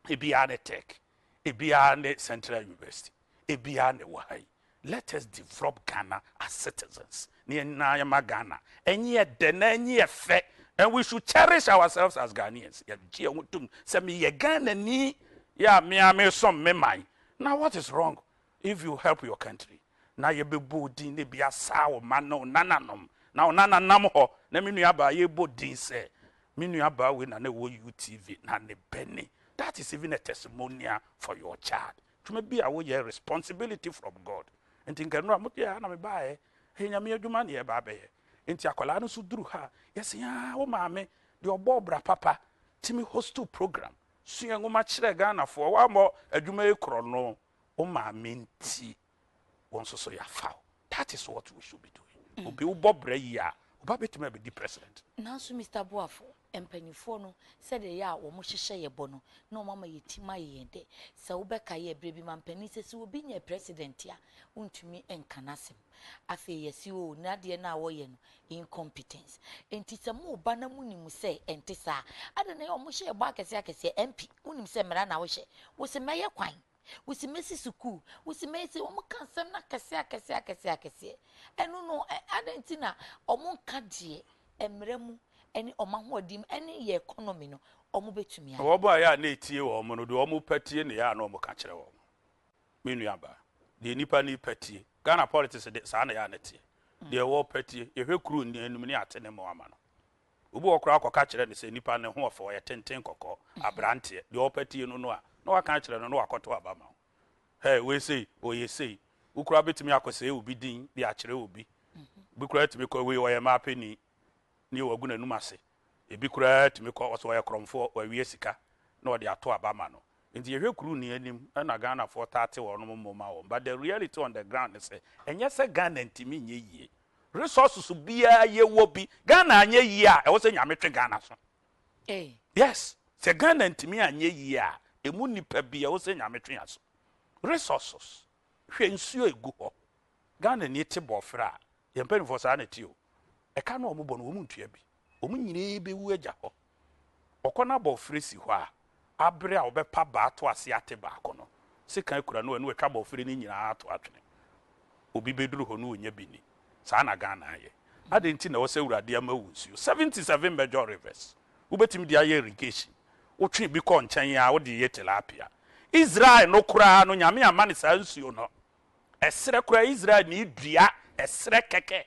Ebia ne Tech. Ebia ne Central University. Ebia ne why. Let us develop Ghana as citizens. Ni na ya Ghana. Enye de na enye fe. And we should cherish ourselves as Ghanaians. Ya ji wutum se me ye Ghana ni ya me some me mai. Now what is wrong if you help your country? Na ye be bodi ne bia sa wo mano nananom. Na nana nam ho na me nuaba ye bodi se me nuaba we na wo UTV na ne beni. That is even a testimonial for your child. To me be a your responsibility from God. And think no am ya na me bae he nya me adwuma ne ye ba be ye. Enti akwala no so duru ha. Yes ya wo maame de obobra papa timi hostel program. Suya ngoma kire Ghana for wa mo adwuma e kro no o maame nti won so ya foul. That is what we should be doing. Obi ubobra yi a oba betuma be di president. Now so Mr. Boafo empanyifo no said ya wo mo hyehye ye bo no na o mama yetima ye de se wo beka ye brebi mampani se se obi nya president ya untumi enkanasem afi yesi o na de na wo ye no incompetence enti se mo ba na munim se enti sa ade na o mo hye bo akese MP unim se mera na wo hye wo se meye kwan wusi mesi suku wusi mesi omo kansem na kese enu no adentina omo nkade emremu eni omahodim eni ye economy no omo betumi ya wo ba ya na etie wo omo no de omo patie ne ya na omo ka kire wo menu aba de nipa ni patie Ghana politics de sa na ya na tie de wo patie ye hwekuru ni enum ni atene mo ama no obi okra akoka kire ne se nipa ne ho ofo ye tenten kokko abrante de wo patie no no a no waka kire no no wakoto abama hey we say oye say ukura betimi akose obi din de akire obi bi kura timi ko we oye ma peni ni waguna numase ebi kura timi ko oso oye kromfo wawie sika na ode ato abama no nti ye hwekuru ni anim na Ghana for 30 wono momma wo but the reality on the ground is enye se Ghana ntimi nye yie resources bia ye wo bi Ghana anye yie a e wo se nyametwe Ghana so yes se Ghana ntimi anye yie a emu nipa bia wo se nyametwe aso resources hwe nsuo egu ho Ghana ni te bofra ye mpani for sa na ti o e ka na omubo no wo muntua bi omu nyire be wu agya ho okona bofra si ho a abre a obepa ba to ase ate ba ko no sika kura no enu etwa bofiri ni nyina ato atwene obi beduru ho no onya bini saa na Ghana aye adenti na wo se urade ama wunsuo 77 major rivers ubetimi dia ye irrigation wotwe bi ko nchen ya wo de ye tilapia Israel no kura no nyame ama ne saa nsuo no esere kura Israel ni dua esere keke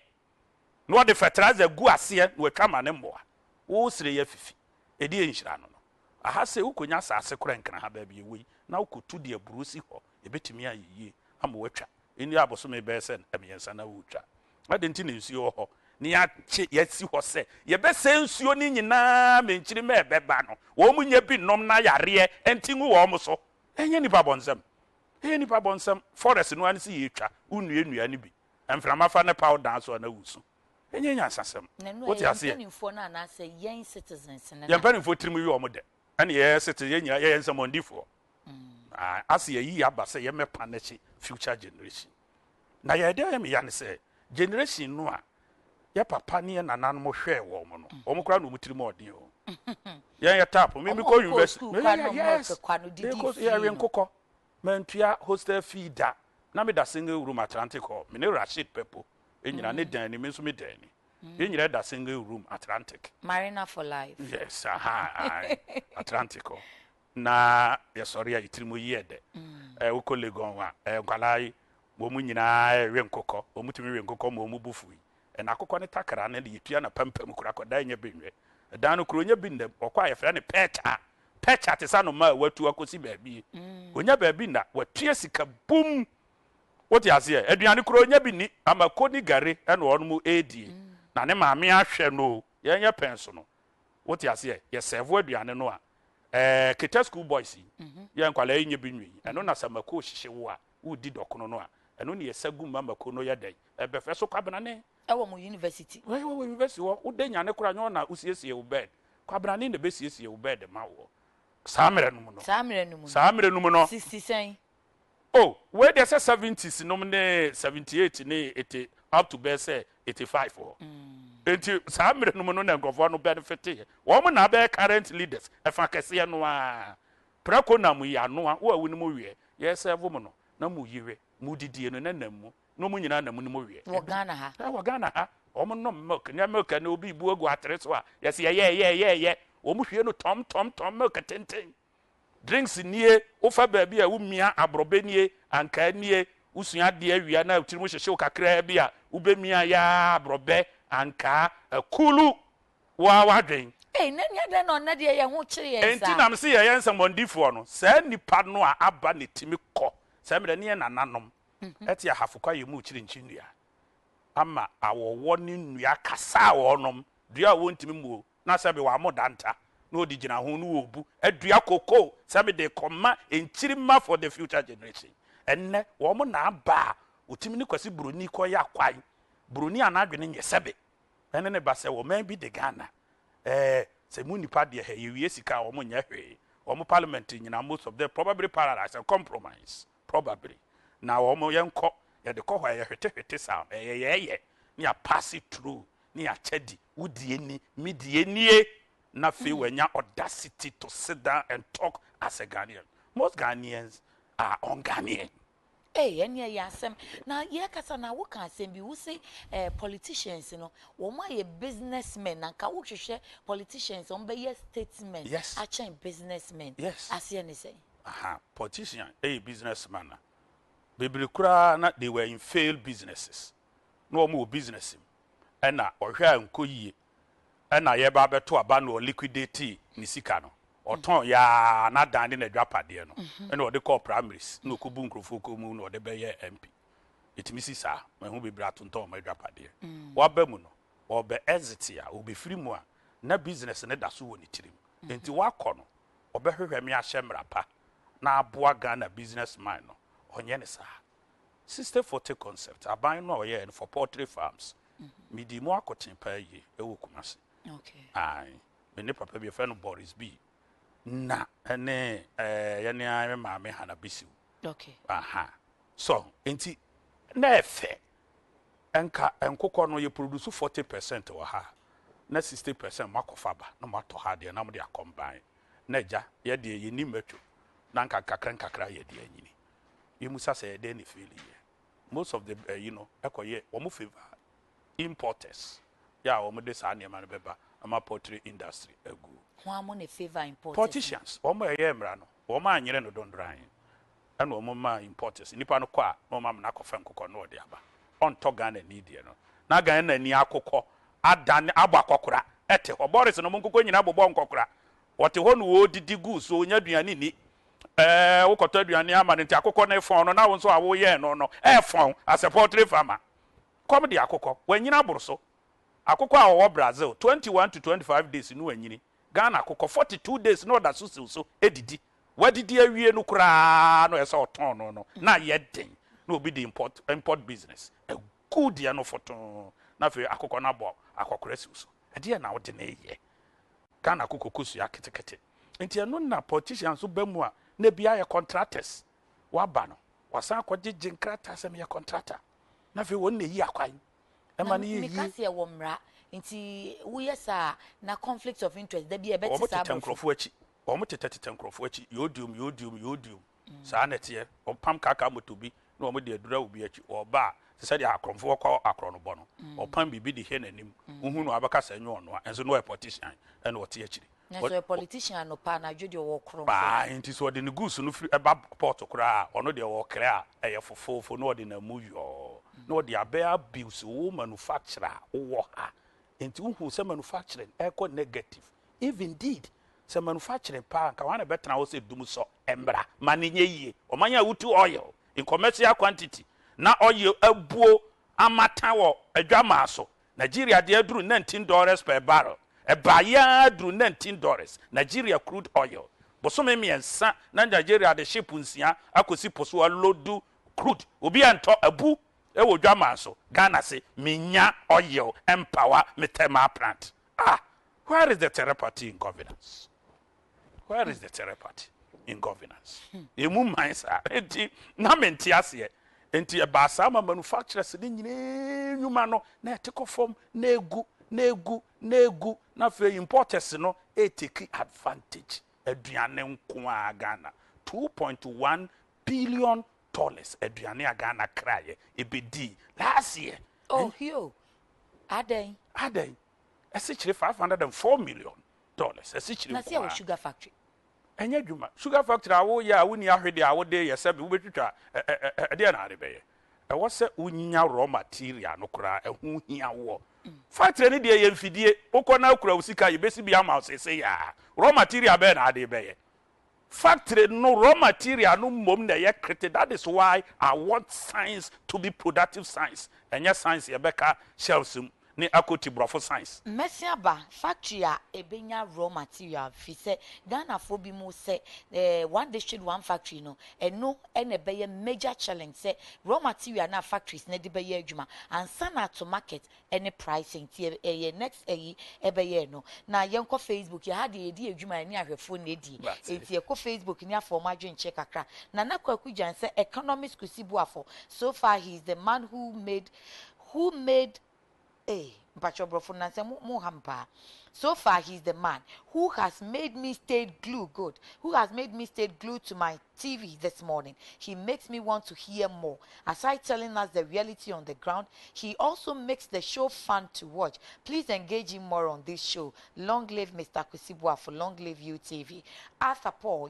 no wo de fertilizer gu ase no atwa ma ne mboa wo sire ya fifi edi enhyira no aha se ukonya asase kura nkana ha ba bi ewi na ukotu de aburusi ho ebetimi ayiye ama watwa eni aboso me be se emiyensa na wutwa adenti ne nsuo ho ni ya si ho se ye be se nsuo ni nyina menchiri me beba no wo munya bi nom na yare entingu wo mo so enye nipa bonsam forest no an si yetwa unua ni bi emframa fa ne powder so na wusu enye nya asasem what you say info na na say yen citizens na ye panifo trimu wi omo de ene ye citizen nya ye nsomondifo as ye yi aba say ye mepa na chi future generation na ye de me ya ne say generation no a ye papa ne nanan mo hwe wo mo no omo kra no mutiri mo odin o ye tap me ko university yes ye wen kokko mantua hostel fee da na me da single room Atlantic hall me ne Rashid Pepo enyina ne dan ni me so me dan ni enyina da single room Atlantic Marina for life yes Atlantic hall na ye sorry ya itiri mo yede wo Legon wa kwalai mo mu nyina wen kokko o mutimi wen kokko mo mu bufu na akokko ne takara ne yitua na pampam kura koda nya benwe dan no kuro nya bi ndem okwa ye fra ne pecha te sa no ma watu akosi baabi onya baabi na watua sika bum wote ase aduane kuro nya bi ni amako ni gare ena ono mu edi na ne maame ahwe no ye nya penso no wote ase ye serve aduane no a kita school boys ye nkwala nya bi nwi eno na samako hihye wo a udi dokono no a eno ne ye sagu mamako no ye dan ebe fe so kwabena ne ewo mu university wo university wo udenya ne kura nyo na usiesie wo bed kwabena ne be siesie wo bed ma wo samere no mu no 60 sen oh we dey say 70s no ne 78 ne 80 up to be say 85 oh enti samere no mu no na nkofo no benefit wo mo na be current leaders efa kese no a prako na mu ya no a wo awu ni mu wie ye serve mu no na mu yiwe mu didie no na namu no mu nyina namu ni mu wie wo Ghana ha o mo no milk na obi bu ogu atere so a yes ye o mu hwie no tom milk tenten drinks nie wo fa baabi a wo mia abrobe nie anka nie usua de awia na tiri mu hyehye kakra bi a wo be mia ya abrobe anka kulu wa dwen na nya de no na de ye ho kire ye enti nam se ye nsomondifo no sa nipa no a aba ne timi kɔ sa mre ne nananom eti ahafukwa ye mu kire nchinua ama awowo ne nnua kasa wonom dua wontimi mu na sabe wa modanta no di gina ho no obu adua koko sabe de koma enchirima for the future generation enne wo mo na aba otimi ne kwasi broni ko ya kwai broni anadwene nye sebe enne ne ba se wo man bi de Ghana se mu nipa de he ye sika wo mo nya hwe wo mo parliament nyina most of them probably paradise and compromise probably na wo mo yenko ye de ko hwa ye hwete sa ye ni a pass it through ni a chedi udie ni midie nie na fe wanya audacity to sit down and talk as a Ghanaian. Most Ghanaians are un-Ghanaian. Enya ya asem na ye kasa na wo kan asem bi wo say politicians no wo ma ye businessmen na ka wo hwehwe politicians on be ye statesmen Yes. A chain businessmen Yes. Ase ne say Politician businessman bebere kura na they were in failed businesses no mo business na ohwa ankoyie na ye ba beto aba na liquidate ni sika no oton ya na dan na dwapade no na o de call primaries na okubu nkrofo ko mu na o de be ye MP etimi sisa ma hu bebere atonton ma dwapade wa ba mu no o be exit ya o be free mu a na business ne da so woni tirim enti wa kɔ no o be hwehwɛ me ahye mrapa na aboa Ghana businessman no onye ne sa 60-40 concept aban no ye for poultry farms midi mo akoten pa yi ewo Kumasi okay ai me ne papa bi friend Boris B na ene ye ne ai ma me hana bisi okay so enti na efe enka enkokɔ no ye produce 40% wa ha na 60% makofa ba na mato ha de na mo de akombine na ja ye de ye ni metro na nka kakra ye de anyini you must say then if most of the ekoye omo favor importers yeah omo de sa near man beba ama poultry industry egu Who am on a favor importers? politicians omo eye mra no omo anyere no don dran and omo ma importers nipa no kwa no ma na kofa nkokọ no de aba on to Ghana ni die no na Ghana ni akokọ adan agba kokora ete ho Boris no nkokọ nyina bobọ nkokora wote ho no odidi gu so onya duane ni wokoto aduane ama ne nti akokọ na efon no na wo nso awo ye no efon as a poultry farmer come the akokọ wanyina boro so akokọ a wo Brazil 21 to 25 days no wanyini Ghana akokọ 42 days no da so edidi wadidi awie no kura no esa oton no na ye den na obi the import business a good ya no foton na fe akokọ na bo akokora si so ade na wo de na ye Ghana akokọ Kusi aketekete nti eno na politicians so bamu a na bia ye contractors waba no wasan akọgye jinkrata asem ye contractor na fe won na yi akwan e ma na yi because ye wo mra nti wo yesa na conflict of interest da bia e beti sa nkrofo achi omo tete nkrofo achi yodium sa na tie opam kaka motobi na omo de adura obi achi oba se se de akromfo kọ akro no bono opam bibi de he nanim uhu no abaka sa nyo no enso no politician e na ote achi na so a politician no pa na dwede wo kro ba nti so de ne goose no free eba port kra ono de wo kra eye fofofo no de na muyo no de abia bills wo manufacturer wo ha nti uhu se manufacturing eco negative if indeed se manufacturing pa ka wana betra wo se dum so embra manenye yie omanya wutu oil in commercial quantity na oil abuo amata wo adwama so Nigeria de aduru $19 per barrel ebaya duru $19 Nigeria crude oil bosome miensa na Nigeria de ship nsia akosi poso alodu crude obi anto abu ewo dwama so Ghana se minya oil empower metema plant where is the therapy in governance? Where is the therapy in governance? Emu mansa enti na menti ase enti eba sama manufacturers ni nyine nyuma no na eteko form na egu na fe importers no take advantage aduane nko a Ghana $2.1 billion aduane a Ghana kraye ebedi last year. Oh yo aden esichire $504 million esichire na see sugar factory enya dwuma sugar factory awo ya woni ahwede awo de yesebe wo betwitwa de na arebe wo se unya raw material no kura ehu hia wo factory ni de ye mfidie ukona kura usika yebesi bia ma sese ya raw material be na ade be ye factory no raw material no mom na ye create. That is why I want science to be productive science enya science ye beka shelves ni akoti brofo science Mesiaba factory a ebenya raw material fi se Ghana fo bi mo se one district one factory no eno ene be major challenge se raw material na factories na de be adwuma ansa na to market any pricing ti next ebe no na yenko Facebook ya hade edi adwuma ni ahwefo na edi enti ekọ Facebook ni afọ ma dwen check akra na nakwaku jan se economics Kusi Boafo so far he is the man who made so far he's the man who has made me stay glued to my TV this morning. He makes me want to hear more. Aside telling us the reality on the ground, he also makes the show fun to watch. Please engage him more on this show. Long live Mr. Kusi Boafo, long live UTV. Arthur Paul,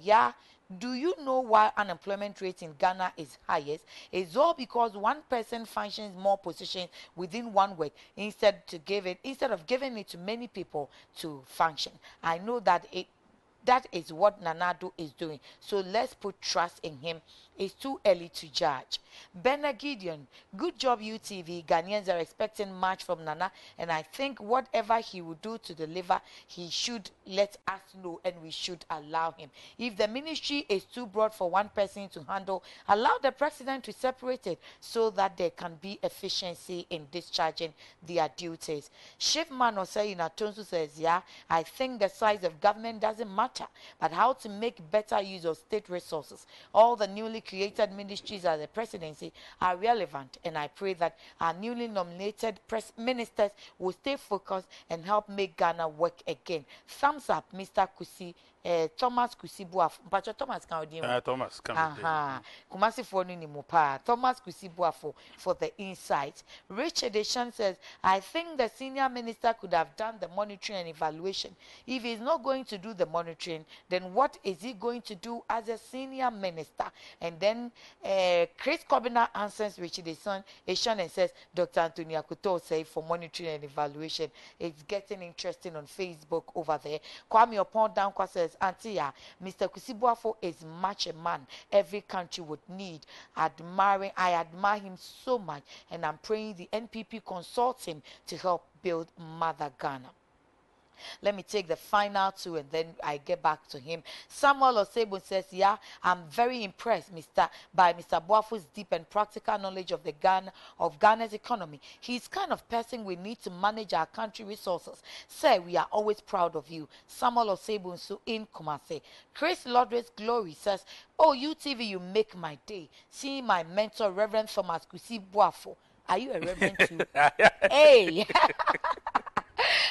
do you know why unemployment rate in Ghana is highest? It's all because one person functions more positions within one work instead of giving it to many people to function. I know that is what Nanado is doing. So let's put trust in him. It's too early to judge. Bernard Gideon, good job UTV. Ghanaians are expecting much from Nana, and I think whatever he will do to deliver, he should let us know, and we should allow him. If the ministry is too broad for one person to handle, allow the president to separate it so that there can be efficiency in discharging their duties. Shifman Osayina Tonsu says, I think the size of government doesn't matter, but how to make better use of state resources. All the newly created ministries as the presidency are relevant, and I pray that our newly nominated ministers will stay focused and help make Ghana work again. Thumbs up, Mr. Kusi Thomas Kusi Boafo mpacho Thomas kan odi Thomas come aha Kumasi for no ni mo pa Thomas Kusi Boafo for the insight. Richard Deshan says, I think the senior minister could have done the monitoring and evaluation. If he's not going to do the monitoring, then what is he going to do as a senior minister? And then Chris Kobina answers Richard Deshan and says, Dr. Anthony Akuto say for monitoring and evaluation. It's getting interesting on Facebook over there. Kwame Opon Dankwa says, Auntie, Mr. Kusi Boafo is much a man every country would need. I admire him so much, and I'm praying the NPP consults him to help build Mother Ghana. Let me take the final two and then I get back to him. Samuel Osebo says, yeah, I'm very impressed, by Mr. Boafo's deep and practical knowledge of Ghana's economy. He's kind of person we need to manage our country resources. Sir, we are always proud of you. Samuel Osebo Nsu in Kumase. Chris Lodris Glory says, oh, UTV, you make my day. Seeing my mentor, Reverend Thomas Kusi Boafo. Are you a reverend too? Hey!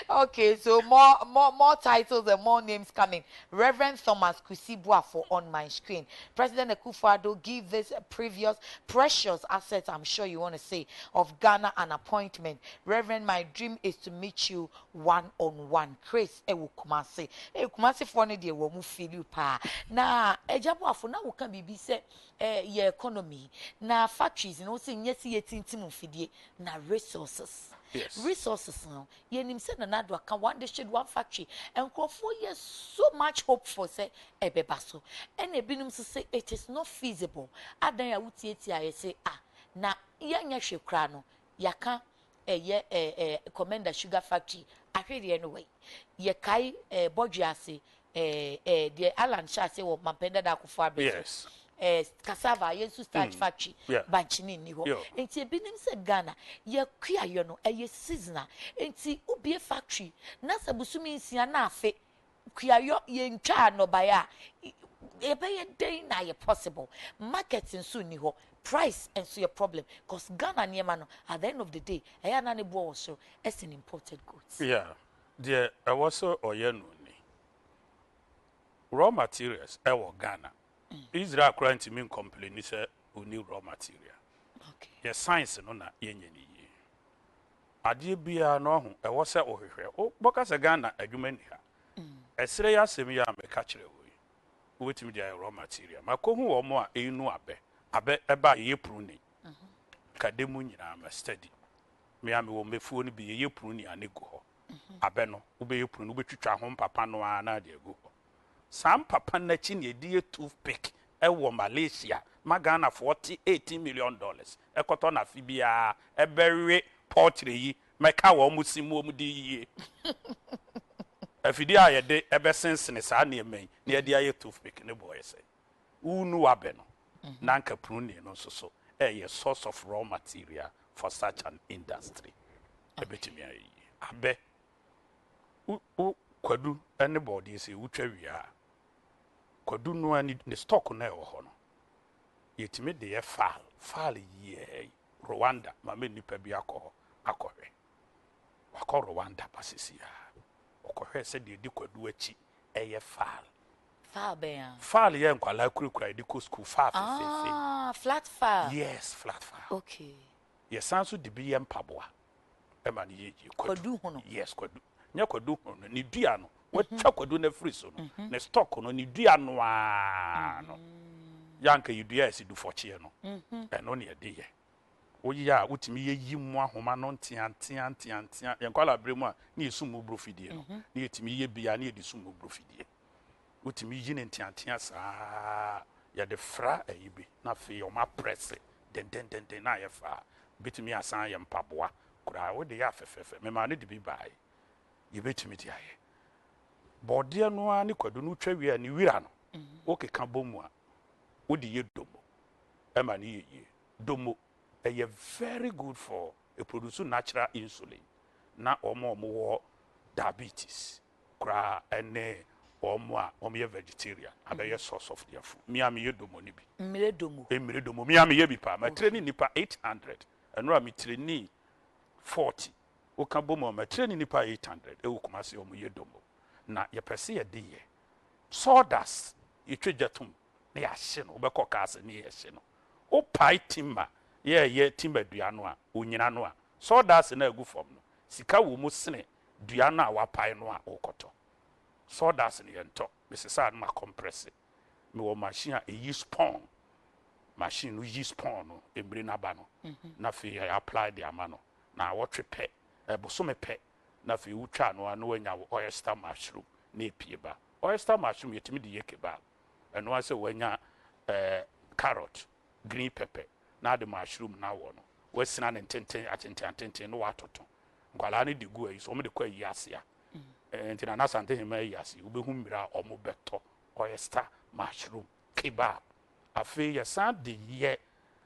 Okay, so more titles and more names coming. Reverend Thomas Kusi Boafo on my screen. President Akufo-Addo give this previous precious asset, I'm sure you want to say, of Ghana an appointment. Reverend, my dream is to meet you one-on-one. Chris Ewu Kumasi. Kumasi for ne de wo mu feel you pa. Na Eja Boafo na wo kan bibi se your economy. Na factories no say nyesi yetintim fidie na resources. Yes. Resources now. Yenim se na nado aka one district one factory. And for years so much hope for say ebebaso. And ebinum say it is not feasible. Adan ya wuti eti aye say na yanya hwe kra no yaka Commander Sugar Factory ahwede anyway. Ye kai Bojiase the Alan Sha say wo Mampenda da Akufo Addo. Yes. Cassava yensu starch factory banchini ni ho enti ebinim se Ghana ye kuayo no eye seasonal enti ubie factory na sabusumi nsia na afe kuayo ye ntwa no baya ebe ye den na ye possible marketing so ni ho price and so your problem because Ghana niema no at the end of the day eya na ne bo so as an imported goods. Yeah, there also oyenu ni raw materials ewo Ghana. Israel currently mean complain say we need raw material. Okay. Yes, science no na yenye ni ye. Ade bia no ho e wo se ohwehwe. O boka se Ghana adwuma ni ha. Esere ya asem ya meka kire wo. Wetimi dia raw material. Makohu wo mo a enu abe eba ye pru ni. Kademu nyina ma study. Me am wo mefuo ni bi ye pru ni anego ho. Abe no wo be ye pru no betwitwa ho papa no ana de ego ho. Some papa na chi ne die toothpick ewo Malaysia magana $18 million ekoto na fibia ebewe portrait yi meka wo musimu mu di yie afidi ayede ebe sensene sa na emen na yede aye toothpick ne boy say unu abe no na nka prune no so a source of raw material for such an industry ebetimi abe kwadu anybody say wutwa wia kwadu no ani ne stock na e wo ho no yetime de ye fall ye Rwanda ma me nipa bi akọ akọhwe wakọ Rwanda pasisia okọhwe se de di kwadu achi eye fall be fall ye nkwala kurukura di ko school fall flat fall. Yes, flat fall. Okay. Ye sanso de bi ye mpaboa e ma ne ye kwadu ho no. Yes, kwadu nya kwadu ho no ni dua no watwa kwadu na free so no ne stock no ni dua no no yanka yidua esi du fochie no eno ne de ye oyi a utimi ye yimu ahoma no ntiantia ye kwala bremu a ne yesumu brofidie no ne yetimi ye bia ne yesumu brofidie utimi yi ne ntiantia saa ya de fra ayibi na fe o ma press den na ye fa bitimi asan ye mpaboa kura wo de ya fefefe me ma ne de bi bai ye betimi de aye bode no ani kwadu no twa wi ani wira no o keka bomu a wo de ye domo e ma ne ye domo e very good for a produce natural insulin na omo diabetes kura ene omo ye vegetarian abe source of their food mi am ye domo ni bi Mire domo mi am ye bi pa ma training nipa 800 eno am training 40 o kan bomo ma training nipa 800 e wo kuma se omo ye domo na ye pese ye de ye sawdust yɛtwajatum na yɛahye no wobɛkɔ kaase ne yɛhye no wopae timber yɛyɛ timber dua no a onyina no a sawdust na agu fam no sika wɔ mu sene dua no a wapae no a wokɔtɔ sawdust no yɛntɔ mesesa no ma compress mewɔ machine a ɛyi spawn machine no yi spawn no ɛmmire n'aba no na afei yɛ apply de ama no na wɔtwe pɛ bosome pɛ na afei wotwa no a na wanya wo oyster mushroom na epie ba oyster mushroom yɛtumi de yɛ kebab ɛno a sɛ wanya carrot green pepper na de mushroom na wɔ no wasina ne ntenten atenten no watoto nkwala ne de gu ayi so ɔmo de kɔ ayi ase a ntina na sante hema ayi ase wobɛhu mmira ɔmo bɛtɔ oyster mushroom kebab afei yɛsan de yɛ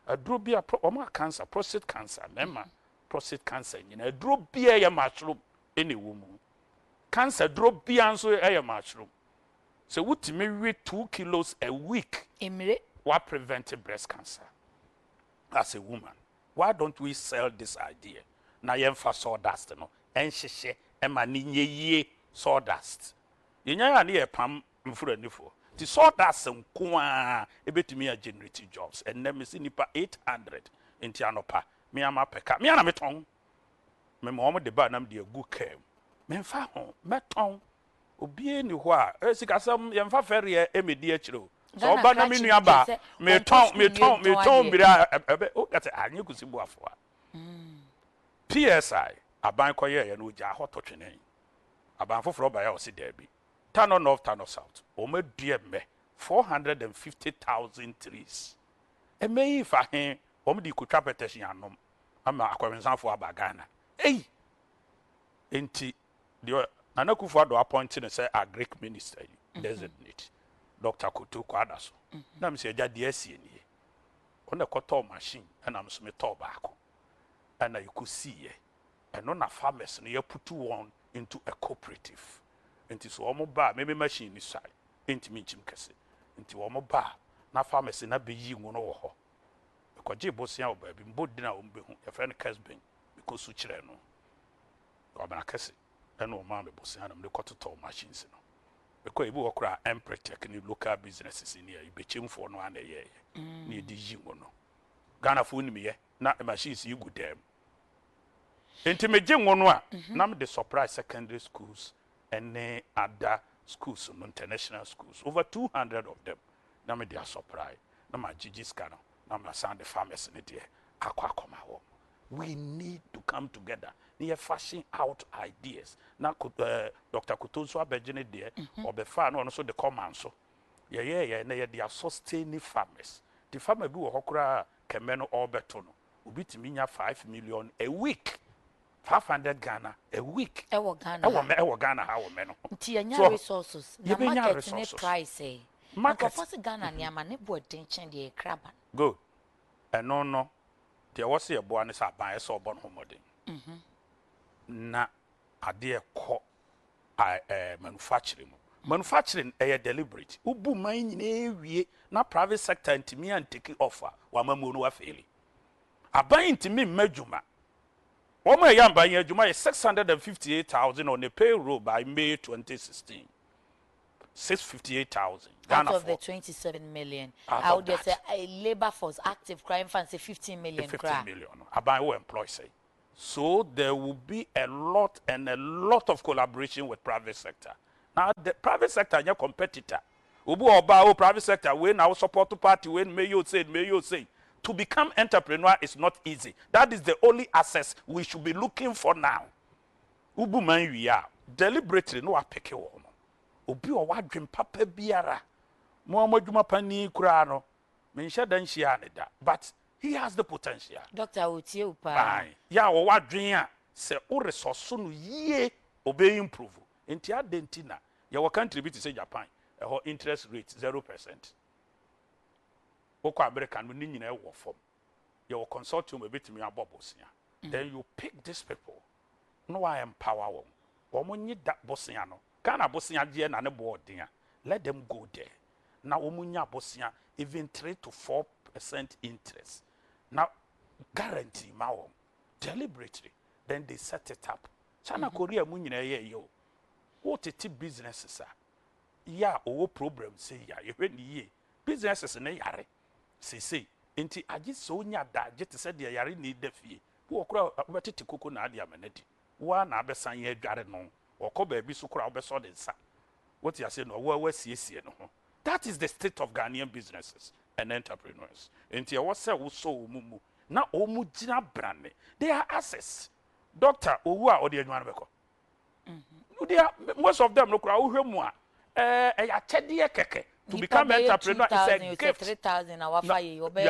aduro bi a ɔmo cancer prostate cancer mema prostate cancer nyina aduro bi a yɛ mushroom ene wo mu cancer duro bi anso ɛyɛ mushroom so wotimi we 2 kilos a week emire what prevent breast cancer as a woman. Why don't we sell this idea na yɛmfa sawdust no ɛnhyehyɛ ɛma ne nyɛ sawdust yɛnya ya ne yɛ pam mfura nifo ti sawdust nko a ebetumi ya generate jobs ɛnnɛ me si nipa 800 nti anopa me ama peka me ana metɔn me mo de ba nam de agu kam me mfa ho metɔn obie ni ho a esikasam yɛmfa fɛre emedi akyiro so oba na me nua ba metɔn bira ebe o kate anye Kusi Boafo a PSI aban koye ye no gya hoto twene aban foforo ba ya o si da bi tano north tano south o ma due me 450,000 trees emeyi fa he o me di kotwa petition anom ama akwabensanfo abagana enti de Anakufo Addo appointing say agric minister designate Dr. Kutu Kwadaso na me se agya de asie nie ona kɔtɔ machine na me so me tɔ baako ana Kusi ye eno na farmers no ye put one into a cooperative enti so omo ba me machine ni sai enti me nchim kese enti omo ba na farmers na be yi ngono wo ho ekɔgye bosia wo ba bi mbodi na wo mbehu ye friend Kesben because su kyerɛ no ɔbana kese ɛna o ma me bosia na me kɔtɔ machines no because ebi wɔ kora empretech ni local businesses ni ya ibechemfo no ana ye ni edi yi ngono Ghana fo ni me na machines yi gu dem enti megye ngono a na me the surprise secondary schools and other schools no international schools over 200 of them na me their surprise na ma gigi scanner na ma send the farmers in there akwa wo we need to come together near fashing out ideas na Dr. Kutonso abegene there or be far no so the command so yeah na they are sustaining farmers the farmer bi wo hokura kemeno obeto no obitimi nya 5 million a week 500 Ghana a week ewo Ghana ha wo me no nti anya resources na market resources. ne price Market for Ghana ni ama ne bo denchen de kraba good eno no there was a boa ne sa ban so bon homodin na ade ekɔ manufacturing deliberate ubu man nyina ewie na private sector ntimi antake offer wa mamu no wa faili aban ntimi madwuma Oma yamba yejuma is 658,000 on the payroll by May 2016. 658,000. Out of the 27 million. I would say a labor force active crime fund say 15 million. 15 million. About who employ say. So there will be a lot of collaboration with private sector. Now the private sector is your competitor. Ubu oba private sector when our support party when may you say. To become entrepreneur is not easy. That is the only access we should be looking for now. Ubu man we are deliberately no apeke wo no. Obi o wadwem papa biara. Mo amadwuma pani kura no. Me nhye dan hia ne da. But he has the potential. Dr. Otie upa. Ya wo wadwen a se o resource no ye obey improve. Enti adentina ye wo country bi to say Japan. Ho interest rate 0%. Oko American no nyina e wo form your consortium ebetimi abobosia then you pick these people no I empower them omonyi da bosia no kana bosia je na ne board a let them go there na omunya bosia even 3 to 4% interest now guarantee ma won deliberately then they set it up China Korea mu nyina ye yo what it businesses are ya owo problem say ya ye hwe ni ye businesses ne yare say enti age so nya da age te se de yare ni da fie wo kura obetete koko na ade amanadi wa na abesan ye adware no okọ ba bi so kura obeso de nsa what you say no wa siesie no ho. That is the state of Ghanaian businesses and entrepreneurs. Enti e wo se wo so omumu na omu gina brane they are assets. Doctor owu a ode adwuma no beko they are, most of them no kura wo hwemu a ya chede keke to become entrepreneur is a gift. 3,000 our fire you be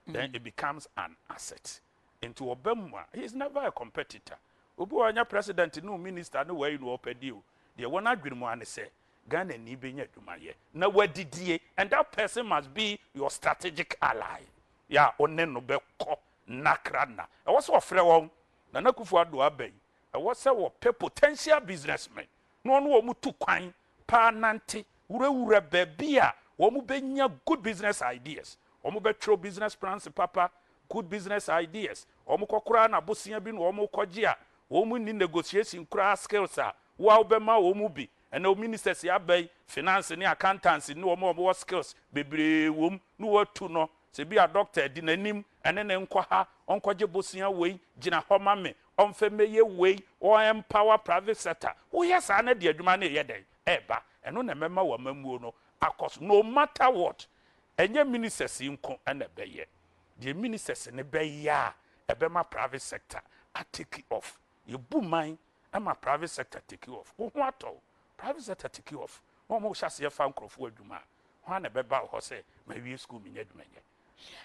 then it becomes an asset into obemwa. He is never a competitor. Obi wanya president no minister no way no opedi o de won adwiremu ane say Ghana ni benya adwuma ye na wadidie, and that person must be your strategic ally. Ya onne no beko nakrana e wo so ofre won na nakufu ado abai e wo se wo pe potential businessmen no no wo mutu kwan pa nante wura baby a wo mu benya good business ideas, wo mu betro business plans papa, good business ideas, wo mu kokora na bosia bi no wo mu koje a wo mu ni negotiation kura skills a wo obema wo mu bi and no ministers ya bay finance ni accountancy ni wo mo skills bebre wom no watu no se bi a doctor di nanim ene ne nkwa ha onkoje bosia wei gina homa me onfe meye wei o empower private sector wo yes na de adwuma na ye den eba eno na mema wa mamuo no akos no matter what enye ministers nko ene beye the ministers ne beye a ebema private sector a take off you buman ama private sector take off wo ho ato private sector take off wo mo hyase fa nkrofo adwuma ho na beba ho se ma wi school mi nyadwuma nye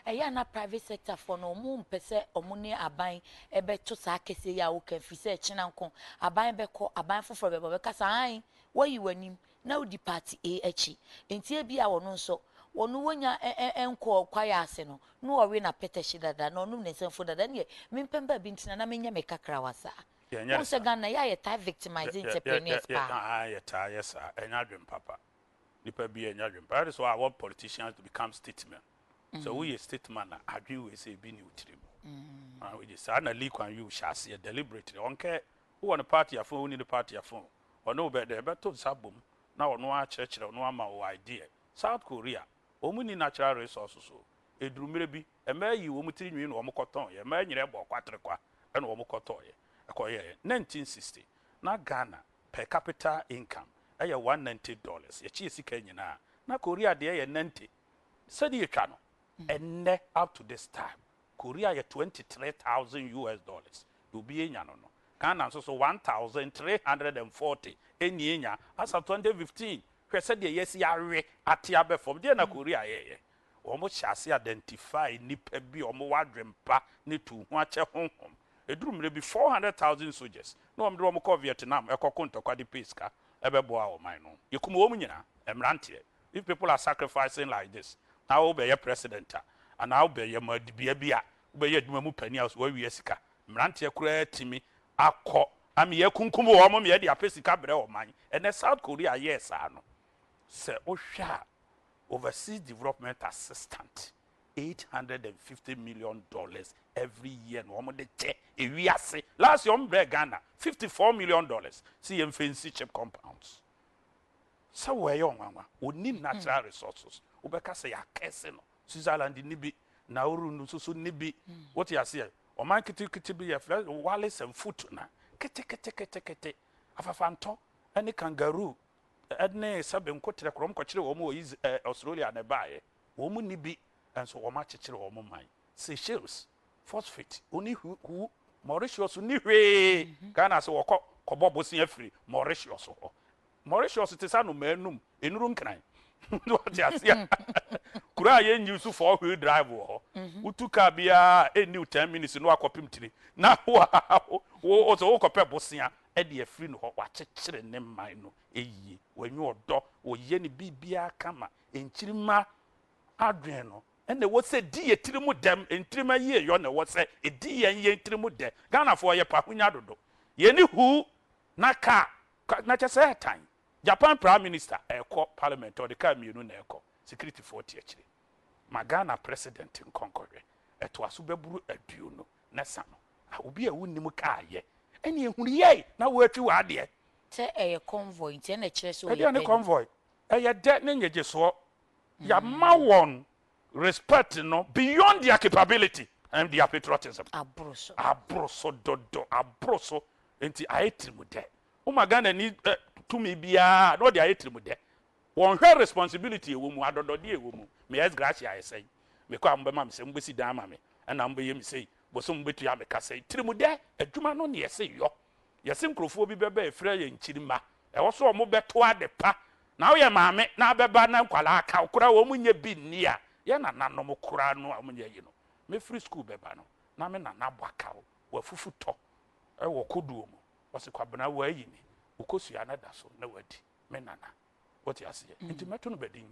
eya na private sector for no mu mpese omune aban ebe to sa kese ya wo kan fi se china nko aban be ko aban foforo be be kasa an wo yi wanim na udi party a echi enti e bia wono nso wono wonya enko kwaya ase no no ori na peteshi dada no no nesenfo dada ne mimpemba bi ntina na menya me kakra wasa wo se Ghana ya ye tie victimizing entrepreneurs pa ya tie yes enya dwem papa nipa bi enya dwem that is why I want politicians to become statesmen. So we a statesman agree we say be new trim. We just na leak on you shall see deliberately. Okay, who on the party afon, who need the party afon. Or no better to sabum. Now no church no ama idea. South Korea, omuni natural resources so. Edrumebi, e may you omutri nwi no omokoton ye, may nyire bo kwatrekwa, and omokoton ye. Akoye 1960. Na Ghana per capita income aya $190. Ye chi sika nyina. Na Korea de ye 90. Said you channel. And up to this time, Korea ya $23,000. Do be in no. Ghana so 1,340. Enya as of 2015. We said yes ya re atiabe from there na Korea ye. Almost shall identify ni pebi omo wadrempa ni tu ho ache honhom. Edrum re be 400,000 soldiers. No am do ko Vietnam e kokonto kwa di peska ebeboa o man no. Yekumo wo nyina emrantie. If people are sacrificing like this, now be your president and now be your madibia bia be your dwuma mu pani house we sika mrante kura timi akọ am ye kunkum wo mo me de apesika bre o man and South Korea yes ano say ohwa overseas development assistant $850 million every year no mo de che ewiase last year bre Ghana $54 million see em fancy chip compounds so where you nwanwa oni natural resources ubeka say akese no Switzerland ni bi Nauru no so ni bi what you say o man kiti bi ya fla wales and foot na kete afafanto any kangaroo adne sabe nkotre krom kwakire wo mo Australia na baaye wo mu ni bi enso wo ma kekere wo mo man Seychelles phosphate oni hu Mauritius ni hwe Ghana so wo kobobo sin afiri Mauritius ho Mauritius te sa no manum enuru nkran what you see kura ye nyisu for wheel drive wo utuka bia eni 10 minutes no akopim tiri na wo so kope bosia e de afiri no wa kekere ne man no eyi wanyu odo wo ye ne bibia kama enchirima adwen no ene wo se di yetiri mu dem entirima ye yo na wo se edi ye yetiri mu de Ghana for ye pa hunya dodo ye ni hu na ka na chese time Japan Prime Minister eko parliament or the car mienu na eko security 40 akire Magana president nkonkore eto asubeburu aduo no na sa no obi a wunnim ka ye ene ehuri ye na wo atwi wa de Te a convoy, nti na kire so e dey convoy e de ne nyeje so ya ma won respect no beyond their capability and their patriotism abroso dodo abroso enti ayetrim de o magana ni to me bia no de ayetrim de won hwe responsibility ewo mu adodode ewo mu me yes gracia yesai me kwa mbema me se mbesi dan ma me na mbeye me sei boso mbetu ya me kasai trim de adwuma no ne yesai yo yesi nkrofo bi bebe efre ye nchirima e wo so o mo beto adepa na wo ye maame na beba na nkwala aka okura wo munye bi ni a ye na nanom kura no a munye yi no me free school beba no na me na nabaka wo afufu to e wo koduo mu wo se kwabena wo ayi ni ukosua na da so na wadi me nana what you say nti meto no bedin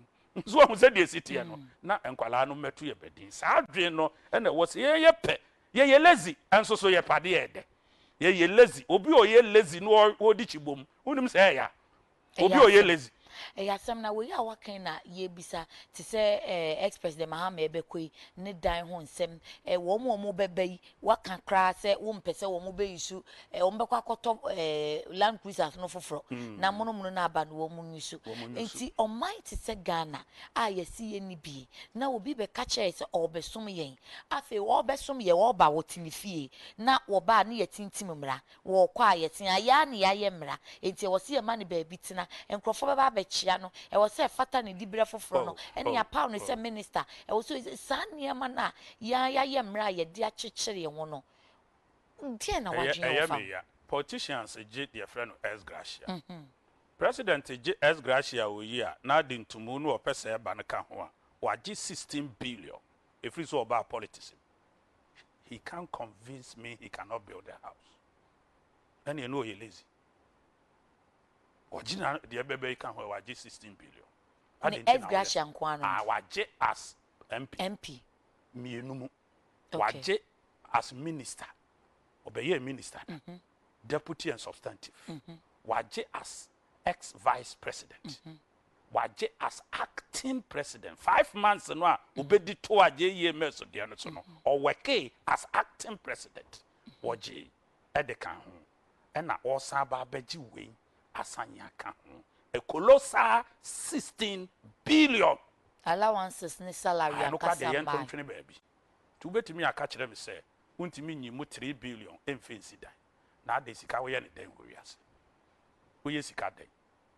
so wo se de sitie no na nkwala no meto ye bedin sa adwen no e na wo se ye pe ye lazy enso so ye pade ye de ye lazy obi o ye lazy no wo di chibom unim se ya obi o ye lazy yasam na we ya wakan na ye bisa te se express de mahama ebekoi ne dan ho nsem wo mo bebai wakan kra se wo mpese wo mo be isu wo mbekwa koto land cruisers no foforo na mono na aba no wo mo nisu enti omai te se Ghana a yesi ye ni bi na obi be ka kire se obesom yen afi wo obesom ye wo ba wo tinifie na wo ba ne yetintim mra wo kwa yetin aya ne ya ye mra enti wo se ye ma ne ba bi tina enkrofo ba ba chia no e wo se fata ne dibre foforo no ene ya pa no se minister e wo so sania ma na ya ye mra ye de akyekyere ye wo no die na wadwen wo fam politicians je their friend S Gracia president je S Gracia wo yi a na de ntumu no opese e ba ne ka ho a waje 16 billion if it's all about politics he can't convince me he cannot build a house and you know he lazy original the bebe can waje 16 billion and S Gracia nkwano waje as MP mienumu waje as minister obeye minister deputy and substantive waje as ex vice president waje as acting president 5 months no a obedi to aje yemes de no so no or work as acting president waje edekan ho na osa ba baji we asanya kan ho a colossal 16 billion allowances ne salary akasa mba baby to betimi aka kire me say untimi nyimu 3 billion emfensi dan na de sika wo ye ne dan woriase wo ye sika dan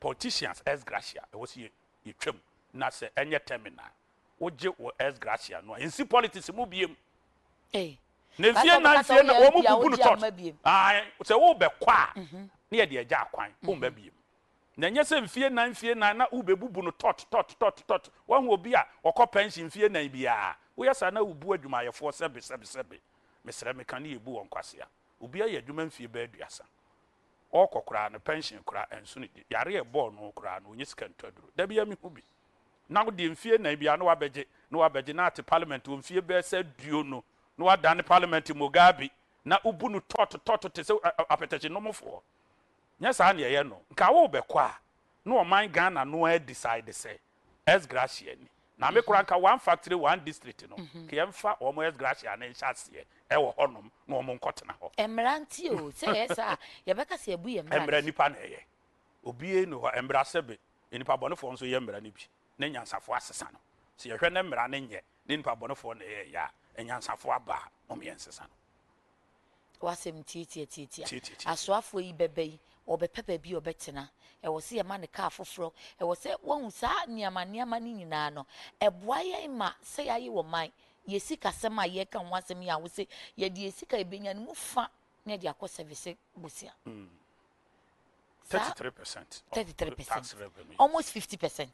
politicians S Gracia e wo se ye twam na se enye terminal wo je wo S Gracia no ensi politics mu biem ne fie na wo mu bubu no tot se wo be kwa na ye de agya akwan wo mba biem na nye se mfie na wo be bubu no tot wo hu obi a okọ pension mfie na bia wo yesa na wo bu adwumayefo sebe mesere me kan ye bu won kwase a obi aye adwuma mfie ba aduasa okokora no pension kora enso ne yare e ball no kora no onye sika ntaduro da bia me hu bi na wo de mfie na bia no wabegye na ate parliament wo mfie ba sa duo no wadane parliament Mugabe na ubu no tot te se apetache no mofo nya sa na ye no nka wo bekwa na o man Ghana no e decide say S Gracia ni na me kura nka one factory one district no ke yemfa o mo S Gracia na nhyase e wo honom na o mo nkotena ho emranti o se yesa ye beka se ebu ye emra nipa na ye obi no ho emra sebe nipa bonefo nso ye emra ni bi na nyansafo asesa no se ye hwe na emra na nye nipa bonefo na ye ya enyansafo aba o me yensesa no wasem titi asoafo yi bebei obepepa bi obetena e wo se ye ma ne ka afoforo e wo se won sa niama ni nyina no e boa ye ma se yayi wo man ye sika sema ye kan wasem ya wo se ye de sika ebenya no mu fa na de akọ service busia 33% tax revenue almost 50%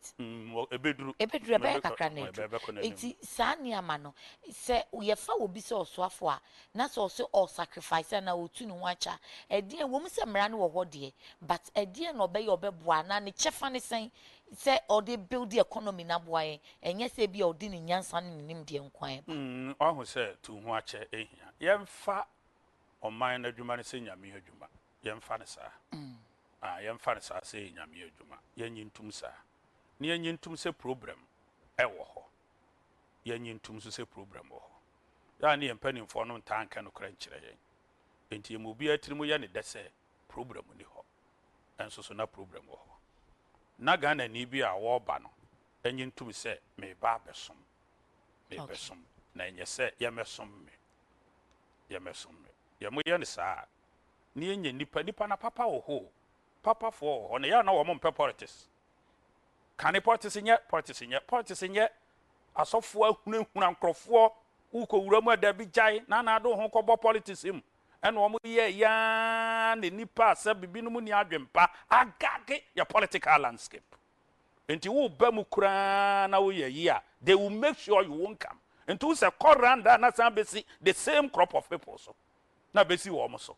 ebeduru be kakra na enti sa niama no se ye fa obi se osoafo a na so o sacrifice na otu no wacha edie wo mu se mra ne wo hode but edie no be ye obeboa na ne chefa ne sen se o de build the economy na boa enye se bia o de ne nyansa ne nim de nkwan ohu se tu hu ache ehia ye mfa oman na adwuma ne se nyame adwuma ye mfa ne sa yemfa sa se nyame adwuma yenyintum sa ne yenyintum se problem wo ho yenyintum so se problem wo ho ya ne yempanimfo no ntanka no kra nkyere yen enti yemobi atirimu ye ne dese problem ni ho enso so na problem wo ho na Ghana ni bi a wo ba no enyi ntum se me ba besom me besom na enye se ye mesom me ye mo ye ne saa ni enye nipa na papa wo ho papa for ho na ya na wo mo politics kan politics nye asofo ahunahuna nkrofo ukowura mu ada bi gyae na ado ho kɔbɔ politics im ɛna wɔn yɛ ya ne nipa sɛ bibi no mu ni adwempa agage ya political landscape enti wo ba mu kura na wo yɛ yi a they will make sure you won't come enti wo sɛ kɔranda na san besi the same crop of people so na besi wɔn so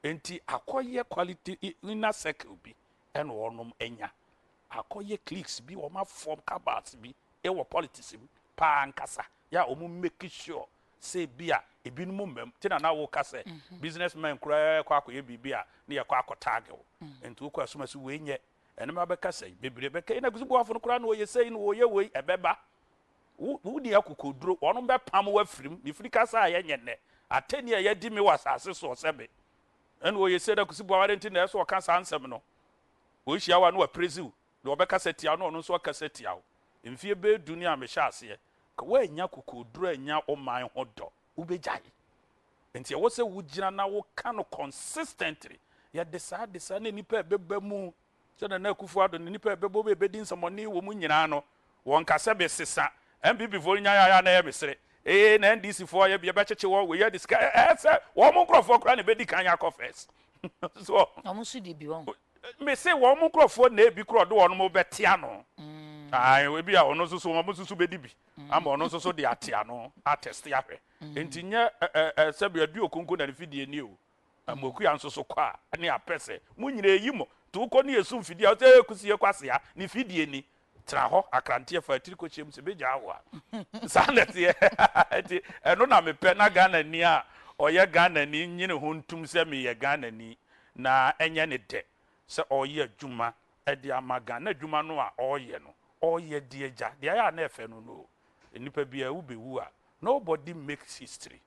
enti akɔyɛ quality inner circle bi ɛna wɔn enya akɔyɛ cliques bi wɔn form cabals bi ɛwɔ politics bi pa nkasa ya omu make sure say bia ebinum mem tina na wo ka say businessman kura kwa akoye bibia na ye kwa akotag wo enti wo asoma so we nye ene ma beka say bebre beka ina gusu Boafo no kura na wo ye say no wo ye we ebeba wo di akokoduro ono be pam wa firim ni firi kasa ye nye ne ateni ye di me wasase so sebe ene wo ye say da gusu Boafo renti na so ka sa ansem no wo hia wa no wa preziu na obeka say tia no so ka say tia wo mfie be dunia me hya ase we nya kokoduro nya oman hodo ubegyae enti wo se wo gina na wo ka no consistently ya desa ne nipa beba mu se na Akufo Addo ne nipa bebo be bedi nsomoni wo mu nyina no won ka se be sesa MPP for nya ya na ye besere na NDC for ye be cheche wo we ye diska se wo mu nkrofo kra ne bedi kan ya confess so amusu di bi won me se wo mu nkrofo na ebi kro do won mo betia no we bi a ono so mo susu bedi bi ama ono so de atia no attest ya hwe enti nye sebi adu okunku na fidie ni o amoku ya nso so kwa ne apese mu nyina eyimo to ko ne yesu fidie o se kusie kwase ya ne fidie ni tra ho akrantie fa tiri ko chem se beja awo sanete enti eno na mepe na Ghana ni a oye Ghana ni nyine ho ntum se me ye Ghana ni na enye ne de se oye adwuma e de ama Ghana adwuma no a oye no oye de eja de ya na efe no no enipa bia ubewu a nobody makes history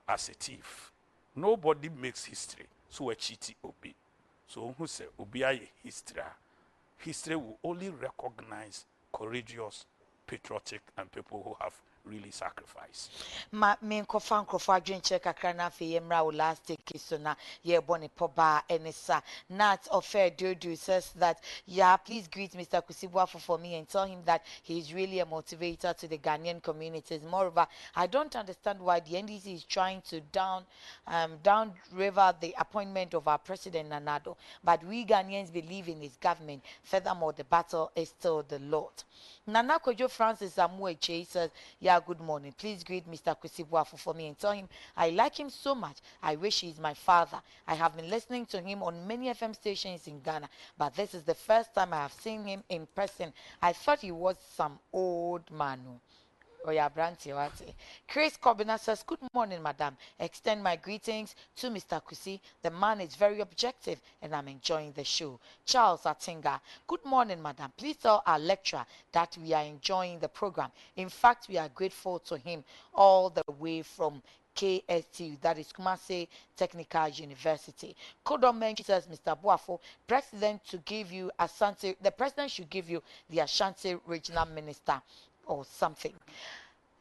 as a thief. Nobody makes history so a cheaty obi. So who say obi aye history? History will only recognize courageous, patriotic, and people who have really sacrificed. Ma me nkofan krofo adwenche kakra na fe yemra wo last take so na ye boni poba enisa Nat Ofer Dodu says that yeah, please greet Mr. Kusi Boafo for me and tell him that he is really a motivator to the Ghanaian communities. Moreover, I don't understand why the NDC is trying to down river the appointment of our president Nanado, but we Ghanaians believe in his government. Furthermore, the battle is still the Lord. Nana Kojo Francis Amueche says, yeah, good morning. Please greet Mr. Kusi Boafo for me and tell him I like him so much. I wish he is my father. I have been listening to him on many FM stations in Ghana, but this is the first time I have seen him in person. I thought he was some old man. Oya Branti Wati. Chris Kobina says, good morning, madam. Extend my greetings to Mr. Kusi. The man is very objective and I'm enjoying the show. Charles Atinga, good morning, madam. Please tell our lecturer that we are enjoying the program. In fact, we are grateful to him all the way from KST, that is Kumasi Technical University. Kodon mentions Mr. Boafo, president to give you Ashanti, the president should give you the Ashanti regional minister or something.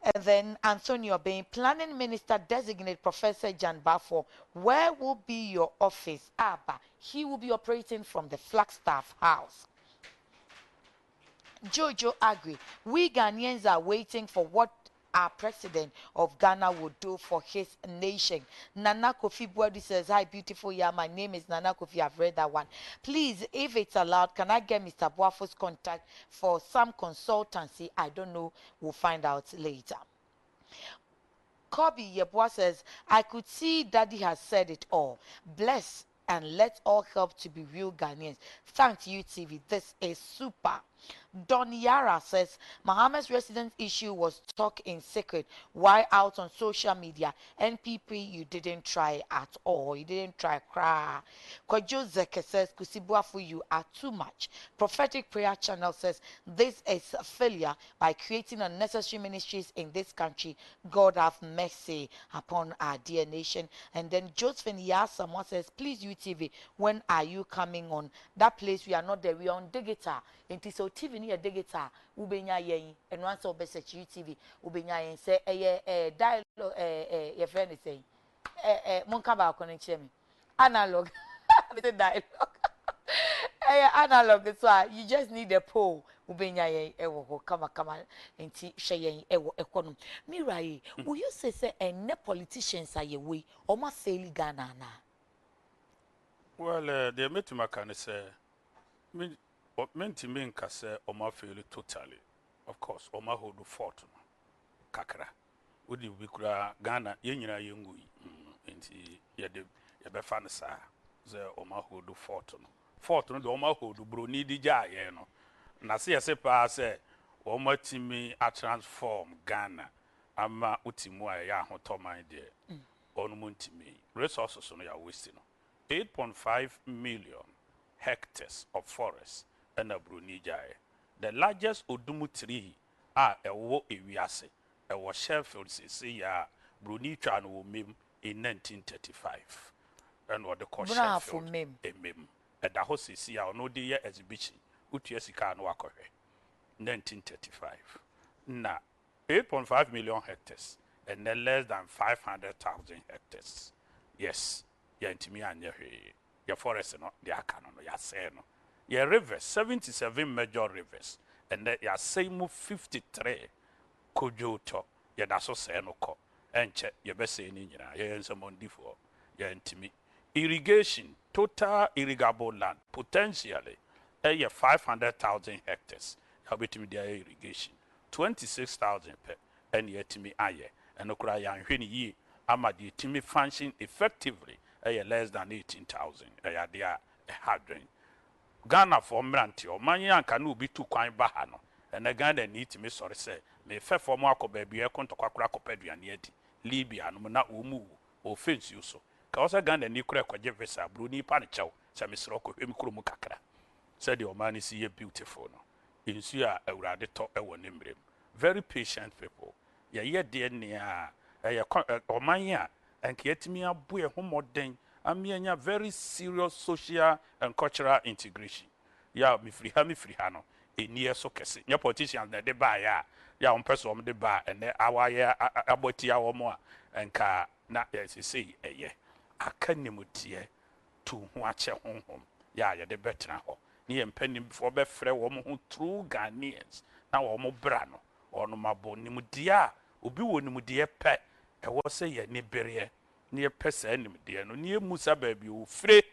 And then Antonio Bain, planning minister designate Professor Jan Boafo, where will be your office? Abba, he will be operating from the Flagstaff House. Jojo agree. We Ghanaians are waiting for what our president of Ghana would do for his nation. Nana Kofi Buadi says, hi, beautiful. Yeah, my name is Nana Kofi. I've read that one. Please, if it's allowed, can I get Mr. Boafo's contact for some consultancy? I don't know. We'll find out later. Kobe Yeboah says, I could see Daddy has said it all. Bless and let all help to be real Ghanaians. Thanks, UTV. This is super. Don Yara says Mohammed's residence issue was talk in secret. Why out on social media? NPP, you didn't try at all. You didn't try. Cry. Kwajo Zeke says Kusi Boafo, you are too much. Prophetic Prayer Channel says this is a failure by creating unnecessary ministries in this country. God have mercy upon our dear nation. And then Josephine Yasamoah says, please UTV, when are you coming on? That place we are not there. We are on digital. It is so TV near digital. Ubenya yen and once of best UTV. Ubenya yen say dialogue your friend is saying monka ba connection me analog. It's a dialogue. Analog so you just need a pole. Ubenya yen ewo kama enti hwe yen ewo ekonom. Mirai, will you say ene politicians are ye way or ma fail Ghana na? Well, the meeting can say, mean ka say Oma fail totally. Of course, Oma hold the fort. Kakra. Udi bikura Ghana yenyina yengui. Enti yede yebefane sa ze Oma hold the fort no. Fort no de Oma hold the broni di ja ye no. Na se yese pa say Oma timi a transform Ghana ama utimu a ya hotoman de. Onu muntimi. Resources no ya waste no. 8.5 million hectares of forest and a Brunijai. The largest Odumu tree ewo ewiase. Ewo Sheffield see ya Bruni Chan wo mem in 1935. And what the call Sheffield mem. A mem. At the house see ya no de exhibition. Utu sika no akohwe. 1935. Na 8.5 million hectares and then less than 500,000 hectares. Yes. Yantimi anya hwe your forest no de aka no ya say no your rivers 77 major rivers and then ya say mu 53 kojoto ya da so say no ko enche ye be say ni nyina ye nsomondifo yantimi irrigation total irrigable land potentially 500,000 hectares ya betimi dia irrigation 26,000 per and yetimi aye and okura ya hwe ni yi ama de timi function effectively less than 18,000. They are hardware. Ghana for Mranti or Manya can be too quite bahano. And a Ghana need to me sorry say, may fair for Marco baby a conto quacraco pedian yet. Libya no na umu or fence you so. Cause a Ghana new crack or Jeffesa, Bruni Panichow, Samis Rocco, Imkrumukakra. Said your man is here beautiful. In Sia, a radical, a one name. Very patient people. Yet dear near or Manya. And get me a boy home den and very serious social and cultural integration. Ya mi free hano a near so kese. Your politicians na de buy ya on person de buy and then our ya abotia or more and ka na yes say ye a canimutie to watch a home ya de better ho. Ni penny before be free woman true Ghanaians now or mo brano or no mabo ni mudia ubi woni mudie pe. I was say ye ni berie near person nimdeano near Musa baby o free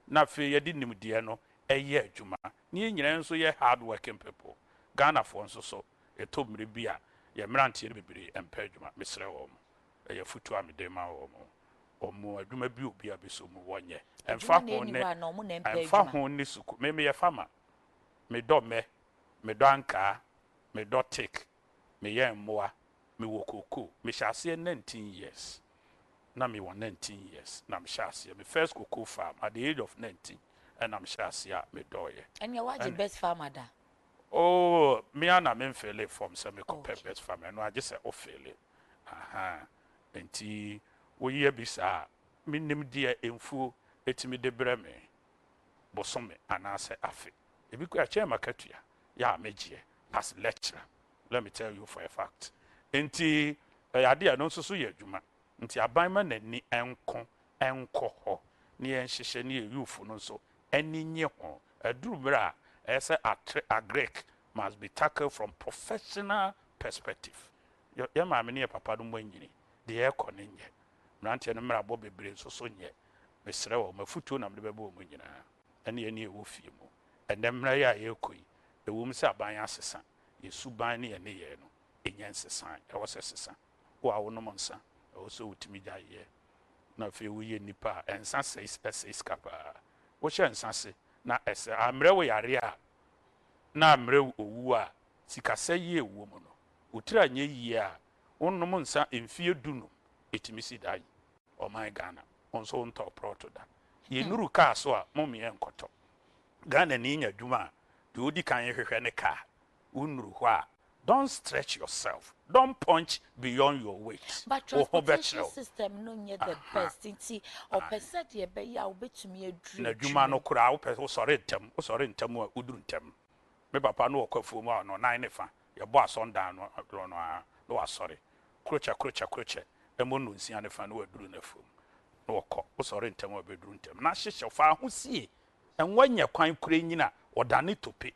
na fe ye di nimdeano eye adwuma near nyina nso ye hard working people Ghana for nso so e to mre bia ye mrantie bebere empa adwuma mesre wo mo ye futu amedema wo mo omo adwuma bi obi abeso mu wonye emfa ho ne suku me ye fama me do anka me do take me ye mmoa me wokoko me hyase 19 years na me 19 years na me hyase me first cocoa farm at the age of 19 and I'm hyase me doye and you what the best farmer da oh me ana me fele from say me compare best farmer no I just say ofele aha enti wo ye bisa me nim de emfu etimi de breme bosome anase afe ebi ko ache makatua ya megie as lecturer let me tell you for a fact enti ade no so ye adwuma nti abanma nani enko ho ne enhyehyɛ ne youth no so eninye ho aduru bra ese agrek must be tackled from professional perspective your maame ne papa no mwanyini de ekonenye mrantie no mra bo bebre so nye mesrɛ wo mafutuo na mde bɛbɔ mu nyina ene ewo fie mu ene mra ya yekoi ewo mse aban asesa yesu ban ne ye ne ye no enyansesan ewo sesesa wo awono monsa also utimi jaye na fe wo ye nipa ensa says kapa wo hye ensa se na ese amre wo yare a na mre owu a sikasa yie wo mu no otira nye yie a onnom nsa emfie dunu etimisi dai o my Ghana onso onto proto da ye nuru ka so a mom ye nkoto Ghana ni nya dwuma de odi kan hwehwe ne ka unuru ho a don't stretch yourself. Don't punch beyond your weight. But transportation system no nye the best. Inti o pese de be ya obetumi aduru. Na dwuma no kura wo pese wo sore ntem a uduru ntem. Me papa no okwafu mu a no nan ne fa. Ye bo asondan no no no asore. Krocha. Emo no nsia ne fa no aduru na fam. No okọ wo sore ntem a beduru ntem. Na hyehye fa ho sie. Enwanya kwan kura nyina odane tope.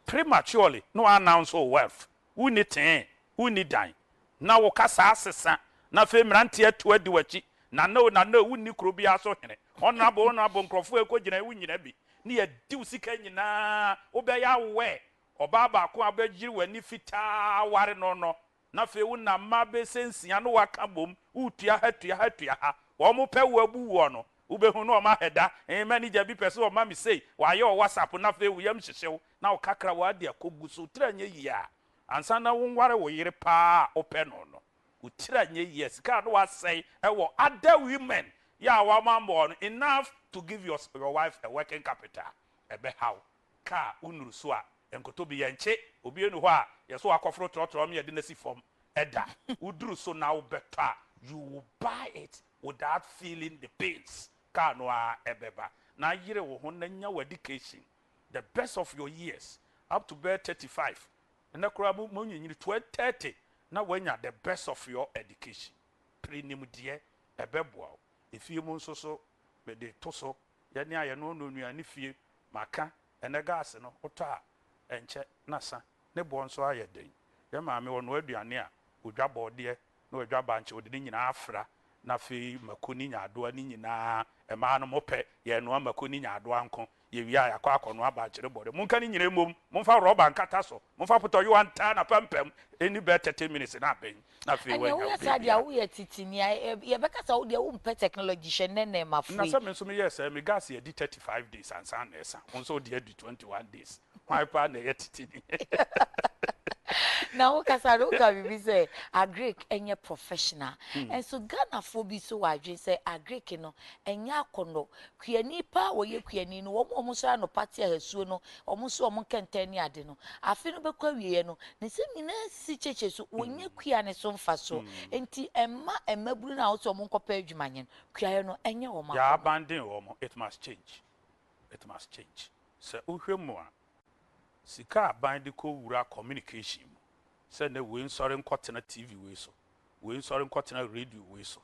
Prematurely no announce wealth. Uni ten, uni dan. Na wo kasa asesa. Na fe mrante atu adi wachi. Na no uni kuro bia so hene. Honorable nkrofo ekogina wu nyina bi. Ni ye di usika nyina. Obeya we. Oba ba ko abegiri wani fita ware no. Na fe wu na mabe sensia no waka bom. Utua ha. Wo mo pe wo abu wo no. Ubehu no ma heda. Manager bi pese wo ma mi say. Wa ye WhatsApp na fe wu yam hyehyew. Na wo kakra wa de akogu so tranye yi a. Ansa na wonware wo yire pa ope no utira nye yes ka no say ewo other women ya wa mambo no enough to give your wife a working capital ebe how ka unuru so a enkoto bi yenche obi enu ho a yeso akofro trotro me de nasi form eda uduru so na wo better you will buy it without feeling the pains ka no a ebeba na yire wo ho na nya education the best of your years up to be 35 and nakrabu monyinyiri 2030 na wanya the best of your education prenim die ebeboa efie mu nso so me de toso ye ne aye no nuani fie maka ene gas no oto a enche nasa ne bo nso aye den ye maame wono aduane a odwabo de na odwaba nche odi nyina afra na fe makoni nya adoa ni nyina ema no mope ye no makoni nya adoa nko ye wi aya kwa akono aba kire bode munka ni nyina mom munfa roba nkata so munfa poto yo anta na pampam eni be 30 minutes na ben na fe we ya sadia wo ye titini ye beka sa wo de wo mpe technology hye ne ma free na se me so me yes me gas ye di 35 days ansa na esa onso de di 21 days why pa na ye titini now kasaro ka bibi say agric enye professional and so Ghana for bi so wadwe say agric no enye akono kuani pa wo ye kuani no wo so no party ahasuo no omo so omo kentani ade no afi no bekwa wiye no ne se nyina si cheche so wonye kuane so mfa so enti emaburu na wo so omo nkopa adwumanyen kuaye no enye wo ma ya abandon wo it must change se uhwemu a sika abandi ko wura communication se ne we nsori nkotena TV we so we nsori nkotena radio we so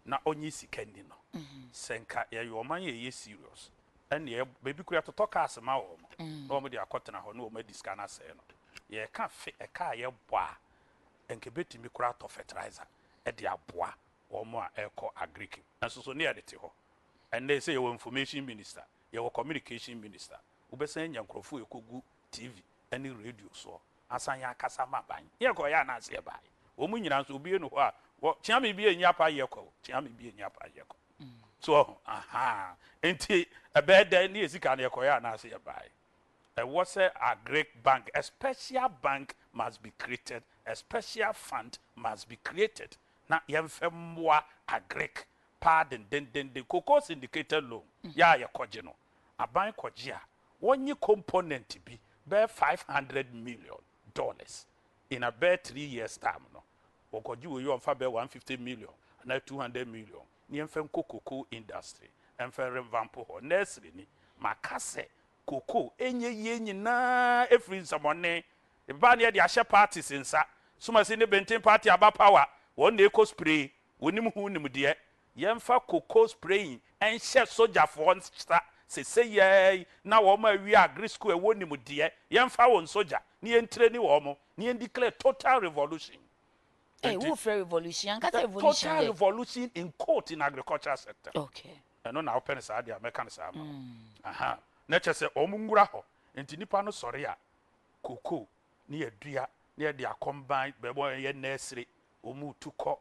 na onye sika ni no senka ye yo man ye serious ene ye baby kura to talk as ma wo no mo de akotena ho no mo diska na se no ye ka fe e ka ye boa enke betimi kura to fertilizer e de aboa wo mo a eko agric enso so ne ye de te ho ene se ye wo information minister ye wo communication minister ubesen nyankrofo ekogu TV any radio so asanya akasa maban ye ko ya na se bai o mu nyina so obi enu ho a tia me bi enya pa ye ko so enti ebeda ni esika na ye ko ya na se bai what say agric bank a special bank must be created, a special fund must be created na yemfemwa agric pardon den the cocoa syndicated loan ya ye koje no aban koje a wonyi component bi be $500 million in a bare 3 years time no okoji we you be 150 million na 200 million ni enfem cocoa industry enfem revamp ho nursery ni makase cocoa enye ye nyina every samone e ba ne de ahye parties nsa suma se ne benten party aba power won na eco spray wonim hu nim de yemfa cocoa spraying enhye soldier for nsa se ye na wo ma wi agri school e wonim de yemfa won soldier ni entre ni wo mo ni declare total revolution. Who for revolution? Revolution total revolution in court in agricultural sector. Okay. No na open sa dia American sa ma. Aha. Na chese omungura ho. Enti nipa no sori a cocoa ni adua ni de combine bebo ye nursery omu tuko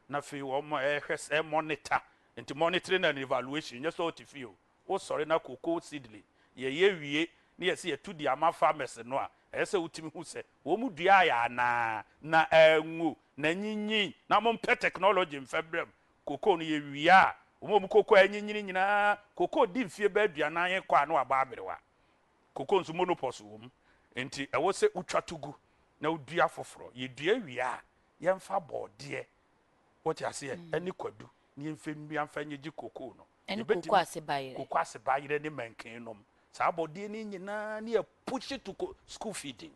na fe wo mo ehwese monitor. Enti monitoring and evaluation just what you feel. O sori na cocoa seedling ye wie ni ye se ye to the ama farmers no a ese utimi hu se wo mu dua ya na enwu na nyinyi na mo mpe technology mfebrem cocoa no ye wia wo mu cocoa enyinyini nyina cocoa di mfie ba aduanan ye kwa na aba aberewa cocoa nso monopause wo mu enti ewo se utwa tugu na udua foforo ye dua wia ye mfa bode what you say any kwadu ni mfembi amfa nyeji cocoa no ene cocoa asebayire cocoa asebayire ni menken nom sa bode ni nyina na ye push it to school feeding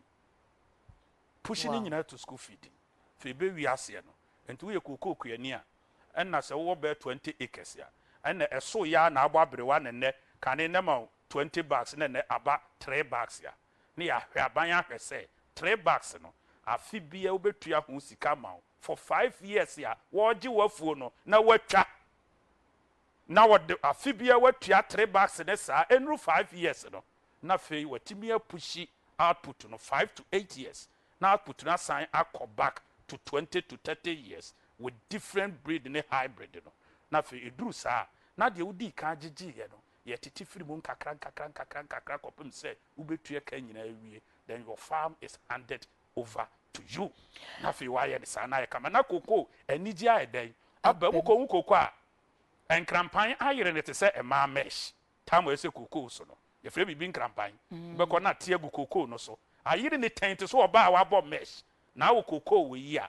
push ni nyina to school feeding fe be wi ase no enti wo ye cocoa kuani a enna se wo be 20 acres ya enna eso ya na abo abrewa ne kane nema 20 bags ne aba 3 bags ya ne ya hwe aban ahwese 3 bags no afi bia wo betua ho sika ma for 5 years ya wo gi wafuo no na watwa na wode afi bia watua 3 bags ne sa enru 5 years no na fe watimi apushi output no 5 to 8 years na output na sign akọ back to 20 to 30 years with different breed ne hybrid no na fe eduru sa na de wudi ka gigi ye no ye titi firi mu nkakra kopim se ubetua ka nyina awie then your farm is handed over to you na fe wa ye ne sa na ye kama na koko eniji ayeden abamu ko koko a enkrampan ayere ne te se ema mesh tamo ese koko so no ye fere bibi nkrampan beko na tie gu koko no so ayere ne tent so oba wa bo mesh na wo koko we yi a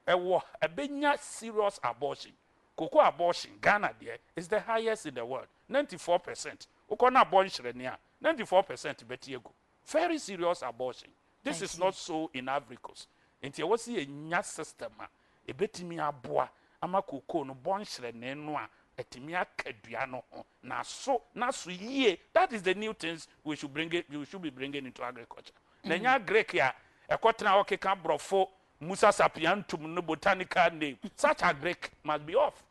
ewo ebenya serious abortion cocoa abortion Ghana there is the highest in the world 94% ukona abortion here 94% betiego very serious abortion this is not so in Africans enti e wosi enya system a ebetimi aboa ama cocoa no bonhire ne no a etimi akadua no ho na so yie that is the new things we should be bringing into agriculture na nya Greek ya ekotena okeka brofo Musa sapiantum no botanical name such a Greek must be off.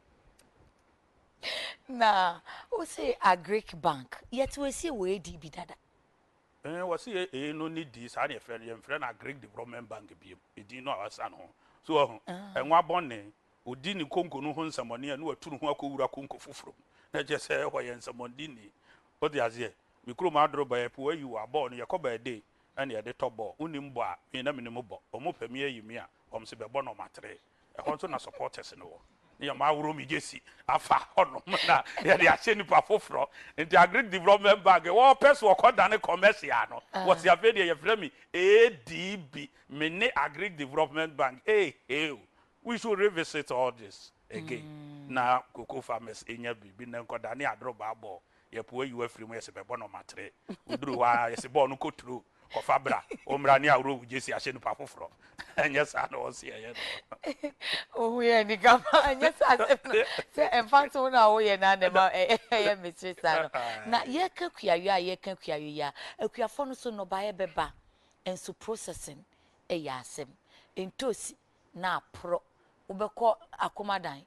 Na we say a Greek bank yet we see we di bi dada we see no need this and your friend a Greek development bank bi e di no awasa no so enwa bonne odi ni konko no ho nsamone na waturu ho akowura konko foforo na je say ho ye nsamondi ni o di azie mi kuro ma adro ba epo ayi wa ball no yakoba dey and ye dey top ball unim bo a me na me mo bo o mo pami ayi mi a o mo se be bo no matre e ho so na supporters no wo ya ma wuro mi jesi afa ono na ya dey ase nipa foforo nti agric development bank wo person wo koda ne commercial no what ya fe dey ye frame me ADB me ne agric development bank we should revisit all this again na cocoa farmers enya bibi na koda ne adro ba bo ye po ayi wa free mo ye se be bo no matre uduru wa ye se bo no koturu kofabra omrani awro wujesi ase no pafoforo enya sa no osi ye no oh ye ni kama enya sa se enfanto na wo ye na ma ye mistress no na ye ka kuawe ya akuafo no so no ba ye beba enso processing ya asem entosi na pro ubeko akomadan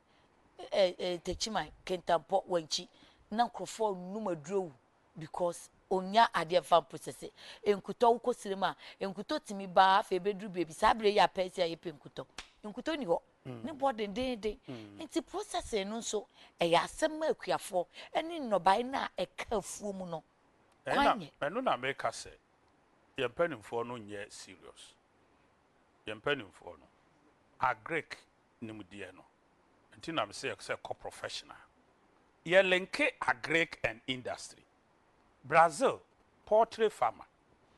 techiman kentampo wanchi na nkrofo numaduro because onya ade fan process enkuto ukosirema enkuto timi ba fe bedru baby sabre ya pese ya penkuto enkuto ni ho ne body de nti process no so ya asem akuafo eni nobai na ekafuo mu no kwanye eno na make say ye penimfo no nye serious ye penimfo no agric nimdie no nti na me say professional ye link agric and industry Brazil poultry farmer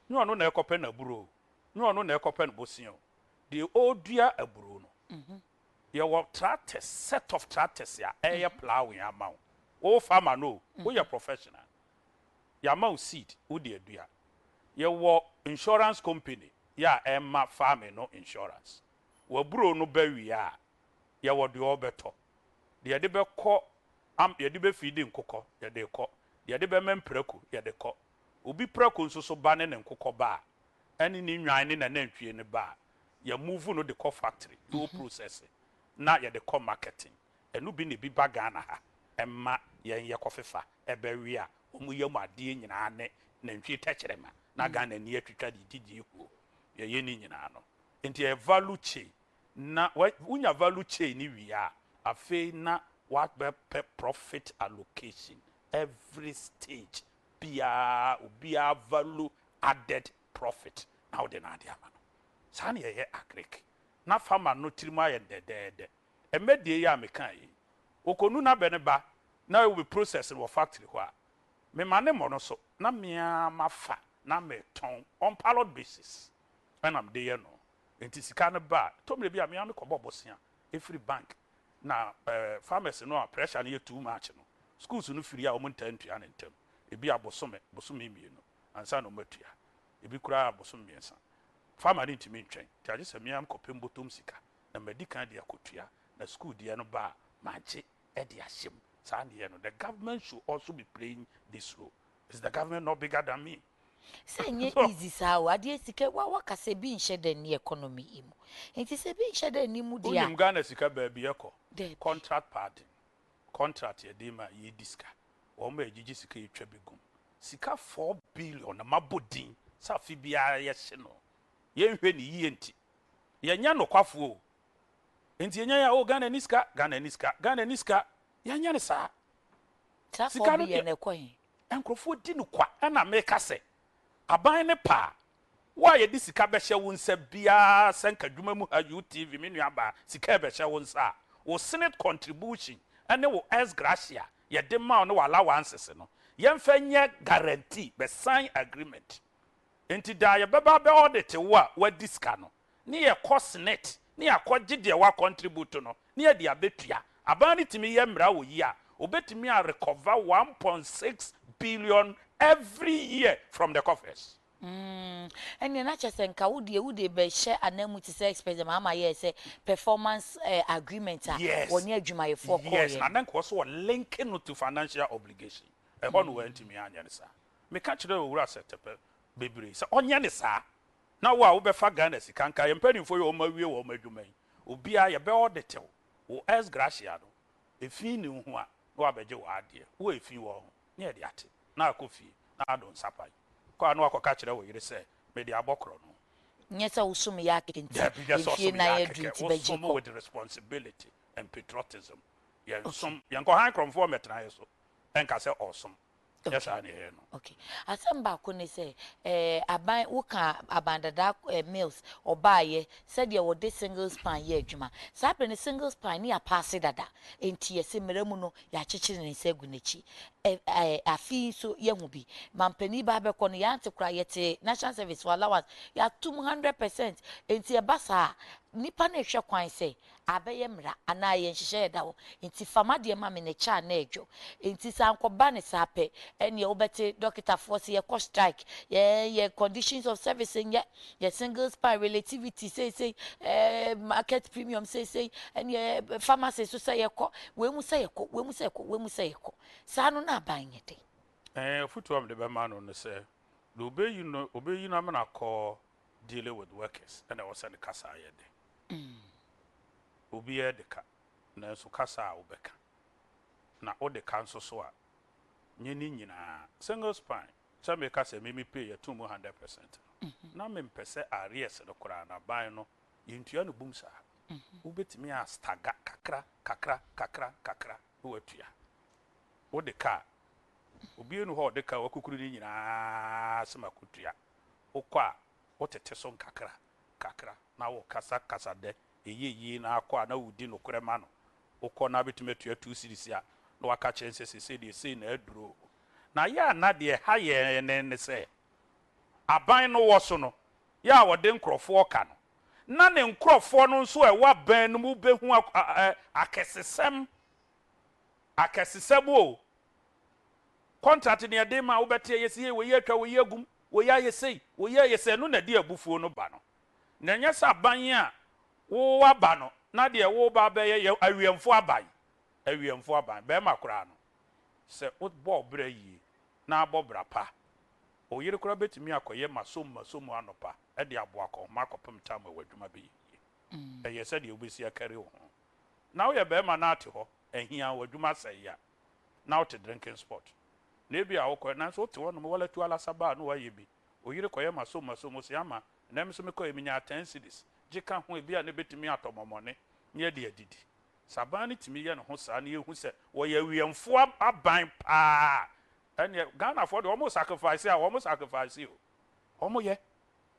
no no na ekopen aburo no na ekopen bosio the odua aburo no ye wo tractors set of tractors ya air plowing amount o farmer no we are professional ya ma seed wo de adua ye wo insurance company ya emma farming no insurance wo buro no bawia ye wo de obeto de de be ko ye de be feed nkokọ ye de ko ye de be mempreku ye de ko obi preku nso so ba ne nkokọ ba ani ni nwan ne na nantwie ne ba ye move no de ko factory do process na ye de ko marketing enu bi ne bi ba Ghana ha emma ye kofefa ebe wi a omu ye mu ade nyina ne nantwie techerema na Ghana ni atwitwa didi ekuo ye ni nyina no enti e value chain na unya value chain ni wi a afi na what be profit allocation every stage bia value added profit na wode na ade ama no saa na yɛyɛ agric na farmer no tirima yɛ dɛdɛɛdɛ ɛmɛdie yɛ a meka yi okonu na bɛ ne ba na we process wɔ factory hɔ a me ma ne mo no so na mea mafa na me ton on pilot basis ɛna mde yɛ no enti sika no ba tomre bi a mea me kɔbɔ bosia every bank na farmers no a pressure no yɛ too much no schools no free a wɔn ntantua ne ntam ebi abosome mienu ansa no matua ebi kura abosome miensa farmer no ntimi ntwɛn ti agye sɛ mea mkɔpem botom sika na medikan de akotua na school de no ba magye ɛde ahyem saa ne no the government should also be playing this role. Is the government not bigger than me? Say nye easy saa o ade sika wa kase bi nhye da ni economy imu enti se bi nhye da ni mu dia unim Ghana sika ba bi ekɔ contract party contract ye dey ma ye diska o ma ejiji sika yetwa begum sika 4 billion na mabodin sa fi bia ye hye no ye nhwe ni yie nti ye nya no kwafo o enti enya ya o Ghana ni sika ye nya ne saa sika no ye na ekɔhin enkrofo di no kwa na meka se aban ne pa wa ye di sika be hye wo nsa bia senka dwuma mu ha UTV me nua ba sika be hye wo nsa wo senate contribution ene wo ex gratia ye de ma no allowances no ye mfa nye guarantee be sign agreement enti da ye beba be audit wa di sika no ne ye kɔ senate ne ye akɔgye de wa contribute no ne ye de abetua aban ne timi ye mra wo yi a obetimi a recover 1.6 billion every year from the coffers. And you're not just saying, would be share an name to say, expensive, Mama, yes, performance agreement. Yes, when you're Juma, yes, and then also linking to financial obligation. A one went to me, Anyanisa. Me catch the Ura set up, baby. So, on Yanisa. Now, what will be Faganes, you can't carry penny for your Mario or Medume. Ubia, your bell the tail, or as Graciado. If you knew who are bejo idea, who if you are near the attic. Na kofi na don sapai kwa no akoka kire wo yire se me di abokro no nyesa usumi yake nti if na ye drinti beji ko with responsibility and patriotism yeah some yanko han kromfo metra yeso enka se awesome yes I hear no okay asamba ko ne se aban woka abandada meals obaye said ye wo de single span ye adwuma sa pe ne single span ne pass dada enti ye se meramu no ya chechire ne se gunechi afi so ye hu bi mampani ba be ko no ya antekura ye te national service allowance ya 200% enti e basa nipa na ehwe kwan se abeye mra ana ye nhyehyɛ da wo enti fama de ma me ne cha na edwo enti sankoba ne sape ene obete doctor force ye ko strike ye conditions of service ye single span relativity say market premium say ene pharmacy so say ye ko we mu say ye ko sa no na ban ye de futu am de be ma no no say the obey you know am na call dealing with workers and I was in the kasa ye de obi e de ka na so kasa a obeka na o de kan so a nye ni nyina single span so me kasa me pay ya 200% na me mpese arrears de kora na ban no yintua no bum sa obetimi a staga kakra wo atua o de ka obi enu ho de ka wakukuru ni nyina sema kutua okwa o tete so kakra na wo kasa de eyiyi na akwa na wudi no korema no ukọ na betumetua 2 series a na waka chense se de sei na aduro na ya na de ha ye ne se aban no wo so no ya wode nkrofo ka no na ne nkrofo no nso e wa ban no mu behu akesesem o contract ne de ma wo bete yesi we ye atwa we ye gum we ya yesi no na de abufuo no ba no na nya sa ban a wo aba no na de wo ba be ye awiemfo aban be ma kura no se wo bo bra yi na abobra pa o yire kura betimi akoye masom anopa e de abo akọ makopem tam awadwuma be yi e ye se de obesi akare ho na wo ye be ma na ate ho ehia wadwuma sai ya na wo te drinking spot na bi a wo ko na so te wo no wala tu ala saba no wa ye bi o yire koye masom se ama na me so me ko eminya 10 cities jika ho e bi a ne betimi atomomone nye de adidi sabani timi ye no ho sa na yehu se wo ye wiemfo aban pa ene Ghana for the almost sacrifice o almost ye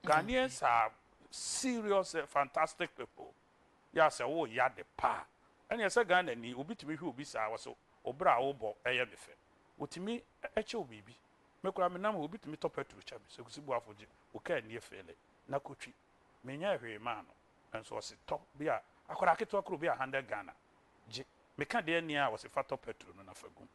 Ghanaians are serious, fantastic people. Yes, oh, yeah, the pa. And yes, a Ghana ni ubi to me who be sa was obra obo eye mefe. Utimi eche obibi. Mekura me nam ubi to me top petru chabi. So kusi Boafo je. Uka ni efele. Na kutwi. Menya hwe ma no. Enso was top bia akwara keto akro bia 100 Ghana. Je. Meka de ni a was fa top petru no na fagum.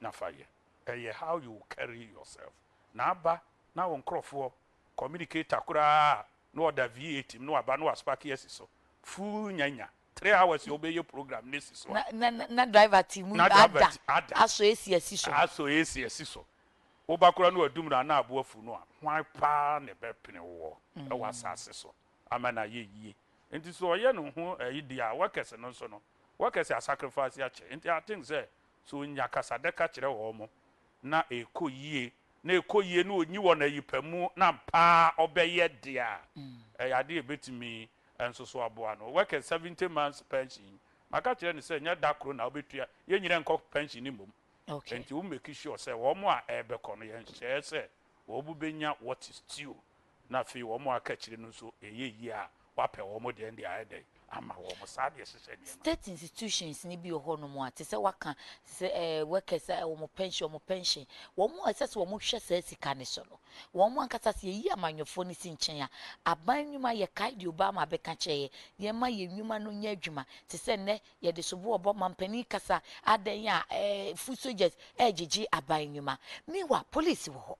Na faye. Eye how you carry yourself. Na aba na won krofo communicate akura no order V8 no aba no aspark yes so. Full nyanya 3 hours you obey your program this is one na driver team ada aso esi so obakura no adum na Boafo no a hwan pa ne be pene wo e wasase so amana ye enti so ye no ho ayidi a workers no so no workers a sacrifice ya che enti I think say so nya kasa de ka kire wo mo na ekoyie no onyi wo na yipamu na pa obeye dia ade ebetimi enso so aboa no work 70 months pension maka kire ni say nya dakro na obetua ye nyire nko pension ni mom okay enti wo make sure say wo mo a ebe kono ye nhye say wo bu benya what is due na fi wo mo aka kire no so eye yi a wape wo mo de ndi ayede ama wo mo sade hyehyɛ ni state institutions ni bi ho no mo ate sɛ waka sɛ workers wo mo pension wo mo asɛ sɛ wo mo hwɛ sɛ sika ne so no wo mo ankasa sɛ yi amanyofo ni si nkyɛn a aban nwuma yɛ kai de obama bɛka kyɛ ye ma yɛ nwuma no nya adwuma te sɛ nɛ yɛ de so bo mampani kasa adan a food soldiers gyegye aban nwuma miwa police wo ho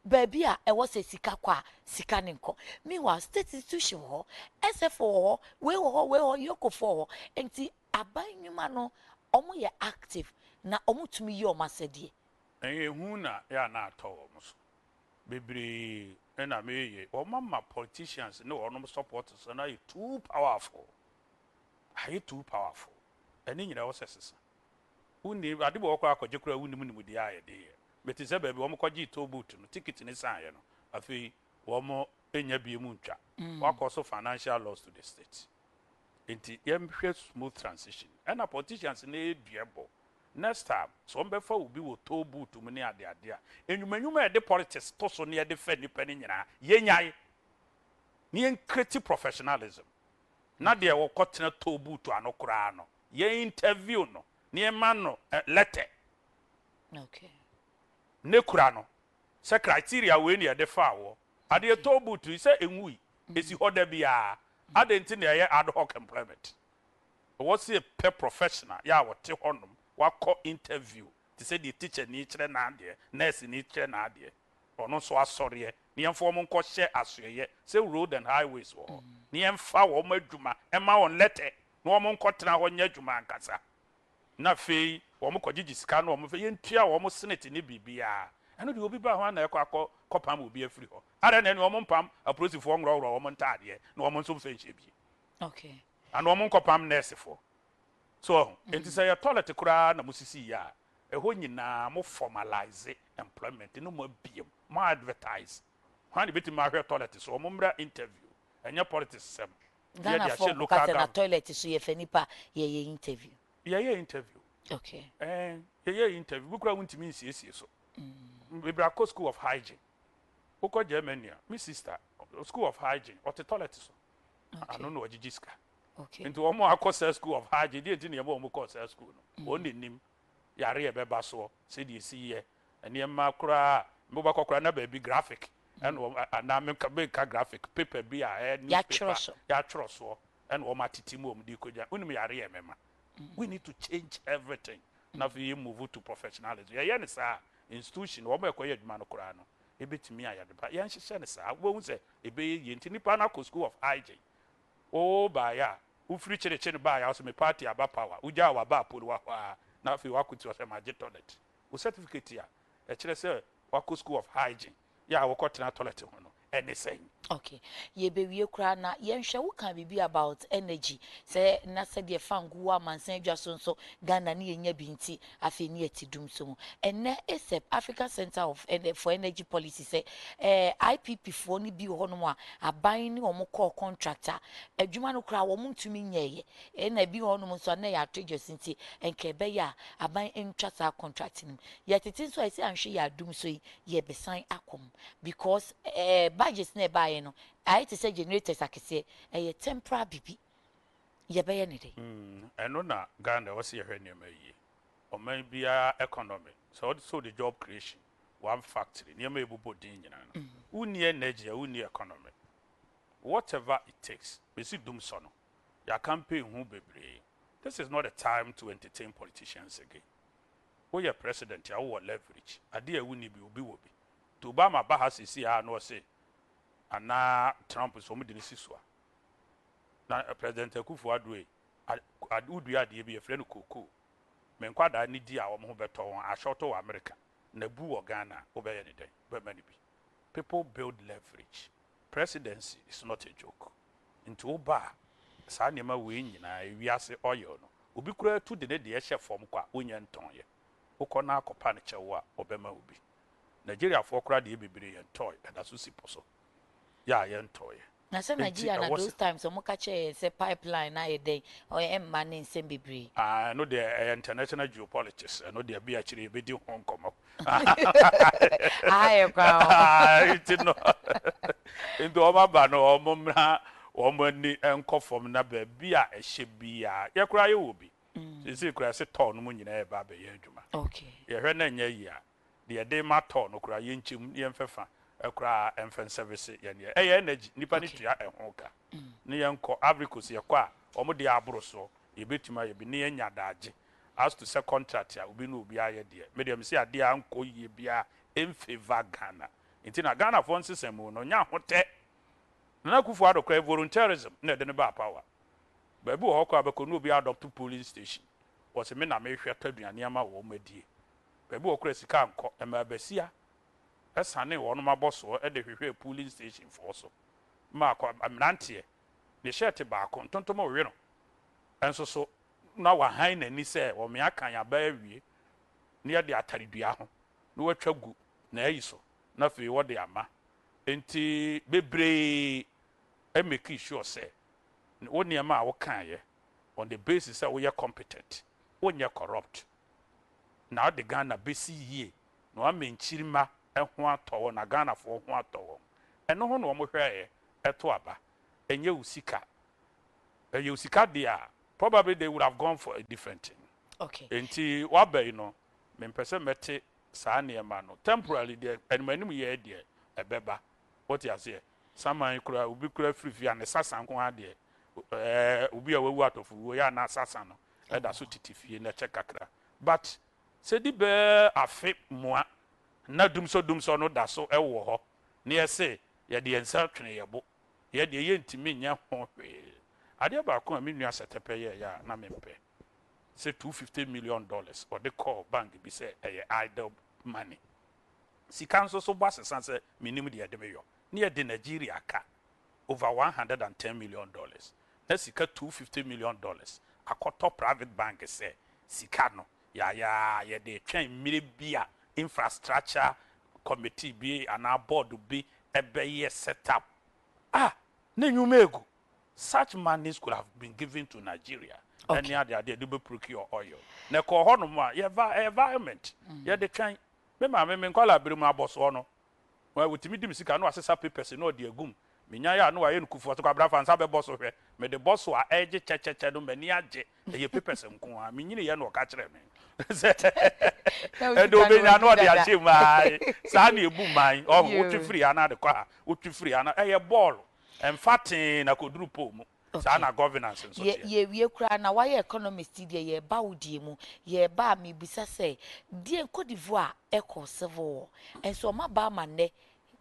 baby a e was a sika kwa sika nenko meanwhile state institution ho SFO ho we ho yoko for enti abanyuma no omo ye active na omo tumi ye omo asede hu na ya na atọ omo so bebre na meye omo ma politicians no onom supporters na you too powerful eni nyina wo sesesa uni ade bo kwa akọje kura uni mu de ayede beti se baby wo kwaji to boot no ticket ni san ye no afi wo enya bie mu ntwa wakoso financial loss to the state enti yemhwe smooth transition and politicians na eduebo next time so mbefa obi wo to boot mu ni ade a enwumanwuma de politics to so ne de fa nipa ni nyina yenyai ni encreate professionalism na de wo kotena to boot anokora no ye interview no ne ma no letter okay ne kura no se criteria we ne de fa wo ade to butu se enwui esi hoda bia adenti na ye ad hoc employment what say per professional ya wote honum wakọ interview ti se the teacher ni kire na ade nurse ni kire na ade ono so asọre ne yemfo mo nkọ hye asoye se road and highways wo ne yemfa wo madwuma ema won letter na wo mo nkọ tena ho nya adwuma ankasa na fei wo mo kọgigi sika na wo mo fe yentua wo mo senate ni bibia eno de obi ba ho na ekọ akọpam obi afiri ho ara na ne wo mo mpam apolisifoɔ ngro wo mo ntade na wo mo nso fe nhye bi okay and wo mo nkọpam nursefo so enti say toilet kura na musisi ya eho nyina mo formalize employment no mo biem mo advertise when beti ma hwe toilet so mo mra interview enya politics sem Ghana for local na toilet so ye fanipa ye interview interview okay ye interview bukura wuntimi nsiesie so Bibrako School of Hygiene uko Germany my sister School of Hygiene or the toilet so I don't know jijiska okay into omo akose School of Hygiene dey tin ye mo course school no oni nim yare e beba so se dey see here ene ma kura mo ba kokura na ba bi graphic and na me ka graphic paper bi a newspaper ya troso and o matiti mo di koja unim yare e mema we need to change everything now we move to professionalism yeah ne sa institution wo ba ekoye adwuma no kura no ebetimi ayade ba ya nhyehyɛ ne sa wo hu se ebe ye nti nipa na ko School of Hygiene o ba ya ufiri kyerɛkyerɛ ba ya so me party aba power uja wa ba polu wa hwa na fi wa kuti o se ma je toilet o certificate ya e kyerɛ se wa ko School of Hygiene ya wo kɔtena toilet ho no anything okay ye be wie kra na ye nhwe wo kan bibi about energy say na se de fangu amansan adwa so Ghana ne yenya bi nti afi ne atidum so enne ESEP African Center of for Energy Policy say IPP fo ni bi ho no a aban ni omo call contractor adwuma no kra wo ntumi nyeye na bi ho no so na ya atrejo nti enke be ya aban entwa sa contract nim ye titin so I say anhwe ya adum so ye besan akom because budgets na buy no I to say generators akese a temporary bibi ye be ye ne dey eno na Ghana was here near me or maybe a economy so the job creation one factory near me bubo din nyina uni energy uni economy whatever it takes we see dum so no ya campaign hu bebre. This is not a time to entertain politicians again. We are president ya wo leverage ade a wuni bi obi wo bi to Obama ba ha sisi a no say ana Trump so mu de siso na president Akufo-Addo udu ade bi e frɛ no koko men kwada ni di a wo ho beto won ashoto wa America na bu wo Ghana wo be ye ne den be mani bi. People build leverage. Presidency is not a joke. Into oba saa nneɛma wei nyinaa ewiase oil no obi kura tu de ne de ehye fam kwa onye nton ye ukọ na akọpa ne kyewo a obema obi Nigeria for kura de bebre ye ntoy da so si poso ya ye ntoy na se Nigeria na those times o mo ka che say pipeline na ye dey o emma ne nsem bebre no the international geopolitics no the be akire be di hon komo aye kwa it no into o ma ba no o mo mra omani enkofom na ba bia ehye bia ye kura ye obi sisi kura se ton no nyina e ba be ye adwuma okay ye hwe na nya yi a de de ma ton no kura ye nchim ye mfefa ekura emfen service ye ne e ye energy nipa ni tua ehon ka ne ye nko abricos ye kwa omo de aboro so ye betima ye bi ne ye nya daage as to say contract ya obi no obi aye de medium se ade a nko ye bia emfeva Ghana nti na Ghana fo nsesem no nya hote na Akufo-Addo kra volunteerism na de ne ba power baby wo hokọ abeko no obi adopt polling station wo se me na me hwe taduane ama wo madie baby wo kra sika anko e ma basia esane wo no maboso e de hwehwe polling station for so ma akọ amnantie ne shirt ba akọ ntontomo we no enso so na wa han na ni se wo me akan ya ba awie ne ye de ataredua ho no watwa gu na ayi so na fe wo de ama enti bebre e make sure say wo niam a wo kan ye on the basis that we are competent wo nya corrupt na the Ghana besi yie no amenchirima ho atọwọ na Ghana fo ho atọwọ eno ho no mo hweye eto aba enye usika enye usika dia probably they would have gone for a different thing okay enti wabai no me pese mete saa niam no temporarily there enmanim ye dia ebeba what you say saman kura ubi kura free and sasan ko ade ubi a wewu atofu wo ya na sasa no e da so titifie na che kakra but se di be afe moa na dumso no da so e wo ho na ye se ye de ensa twene ye bo ye de ye ntimi nya ho hwe ade ba ko ami nua setepe ye ya na mempe se $250 million or the call bank bi se e idle money sika nso so bo asesan se minim de de meyo near the Nigeria ka over $110 million. That's sika $250 million. A top private bank say sika no ya de train bia infrastructure committee be and our board be ebe set up. Na nyumegu such monies could have been given to Nigeria. Okay. And they do procure oil. Na ko hono ma environment. Ya de train me nkwala birim aboso no. Well, with me, Dimsika, no assessor papers, no dear goom. Minya, no, I ain't cool for to Cabra and Sabe boss of her. May the boss who are edge, no meniaje, the papers and coon. I mean, you know, catch them. And don't be know the achieve my Sandy boom mine, or what you free another car, what you free a ball, and fatting I could do poem. Sana governance and so ye kra na why economist dia ye ba wodie mu ye ba me bisa say die Cote d'Ivoire eco civil war and so ma ba ma ne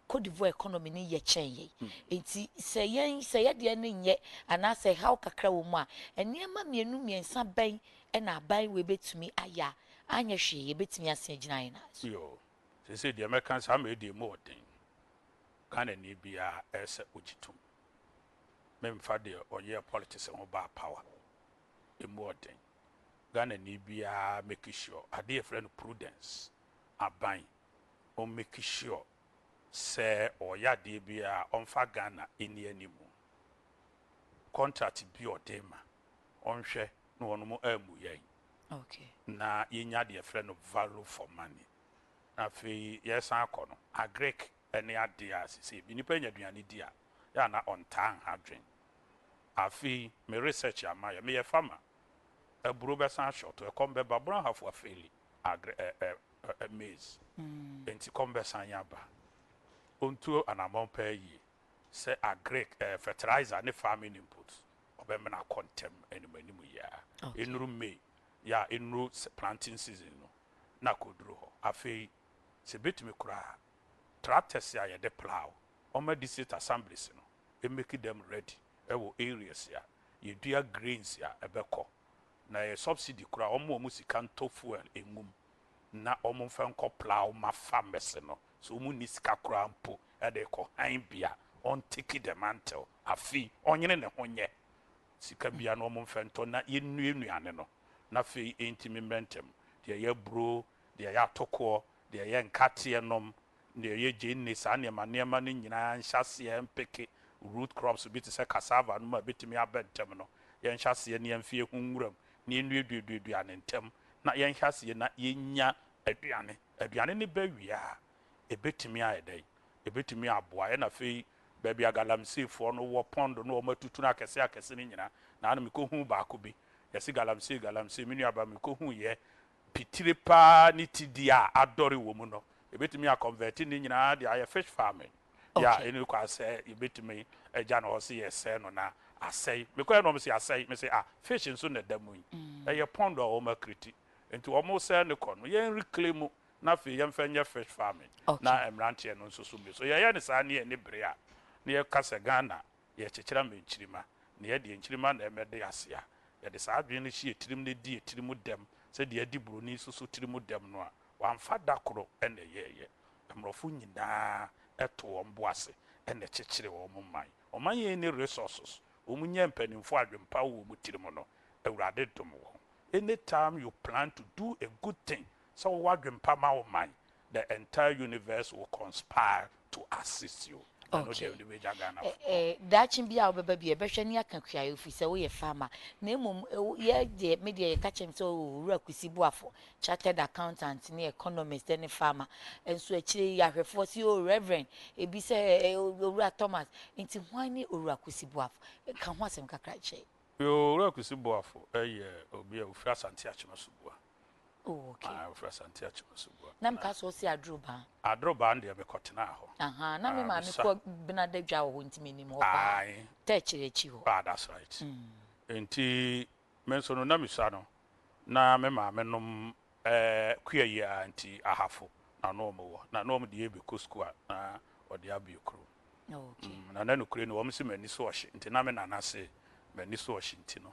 Cote d'Ivoire economy ni ye chen ye enti se ye de ne nye ana se how kakra wo mu a enema mienu miensa ban e na ban we betumi aya anya hwe ye betumi ase agina ina yo se the Americans have made the more thing can any be a ese ujitum memfa de oye politics and ba power e more thing Ghana ni bia make sure ade a friend prudence aban o make sure say oya de bia onfa Ghana eni animu contract bi odema onhwe na wono mo amu yen okay na yenya de friend value for money na fe yes akono agric any idea see bi nipa nya aduane di a ya na on tan hadwen afi me research ama ya me ye farmer eburo be san short e come be babron have for fairly agri maize enti come be san ya ba onto anamon pay yi say agri fertilizer ne farming inputs obemena contem animu ya enuru May ya enuru planting season no na koduro ho afi se betimi kura tractors ya de plow oma district assemblies no e make them ready e wo areas ya ye dua grains ya ebekọ na ye subsidy kura omo sika nto fuel engum na omo fanko plow ma farmers no so omo ni sika kura mpo e de ko han bia on take the mantle afi onyene ne honye sika bia no omo fanto na ye nuanuane no na fe intimi mentem de ye bro de ye atoko de ye nkate enom de ye gene sa ne ma ni nyina nhyase mpeke root crops bit say cassava no ma bitimi abentem no ye nhyase ne mfie hunwuram ne nnueduedu anentem na ye nhyase na ye nya aduane ne bawia ebetimi ayedai ebetimi aboa na fe baabi agalamsefo no wo pondo no matutu na akese ne nyina na anu mekohu baako bi yesi galamse minu aba mekohu ye pitire pa ni tidia adore wo mu no ebetimi a convert ni nyina de aye fish farming ya enu kwa say ebetimi eja na ho se yese no na asai mekoya no me se asai me se fish nso na damu ye pondo o ma kriti enti o mo se ne kono ye reclaim na fe ye mfanya fish farming na emrantie no nso so me so ye ne sa ne bre a ne ye kasa Ghana ye chechira menchirima ne ye de enchirima na emede asea ye de sa adwen ne hie tirim ne di tirimu dem se de adi broni so tirimu dem no a wamfa dakoro ene ye emrofo nyina eto omboase ene chechire wo man oman ye ne resources omunye mpanimfo adwempa wo mu tirimu no awurade dom wo anytime you plan to do a good thing so wadwempa ma wo man the entire universe will conspire to assist you. Okay. Dachin bia obeba bia behwe ne akakua ofi se wo ye farmer na emom ye de media ye kachem so owura Kusi Boafo chartered accountant ne economist ne farmer enso akire ya hwefo si o reverend ebi se owura Thomas nti hwan ne owura Kusi Boafo ka ho asem kakra che yo owura Kusi Boafo obi a ofra Asante Achimasubu. Oh, okay. Ofra Asante Achimasubu. Na mka so si adroba nde me kotena ho na me ma me ko benadadwa wo ntimi nim ho pa techire chi ho that's right enti menso no na misa no na me ma me nom kuayi anti ahafo na no mo wo na no mo de ebe kosku na ode abiekro okay na nanu kure no wo mse mani so ohye enti na me nana se mani so ohye enti no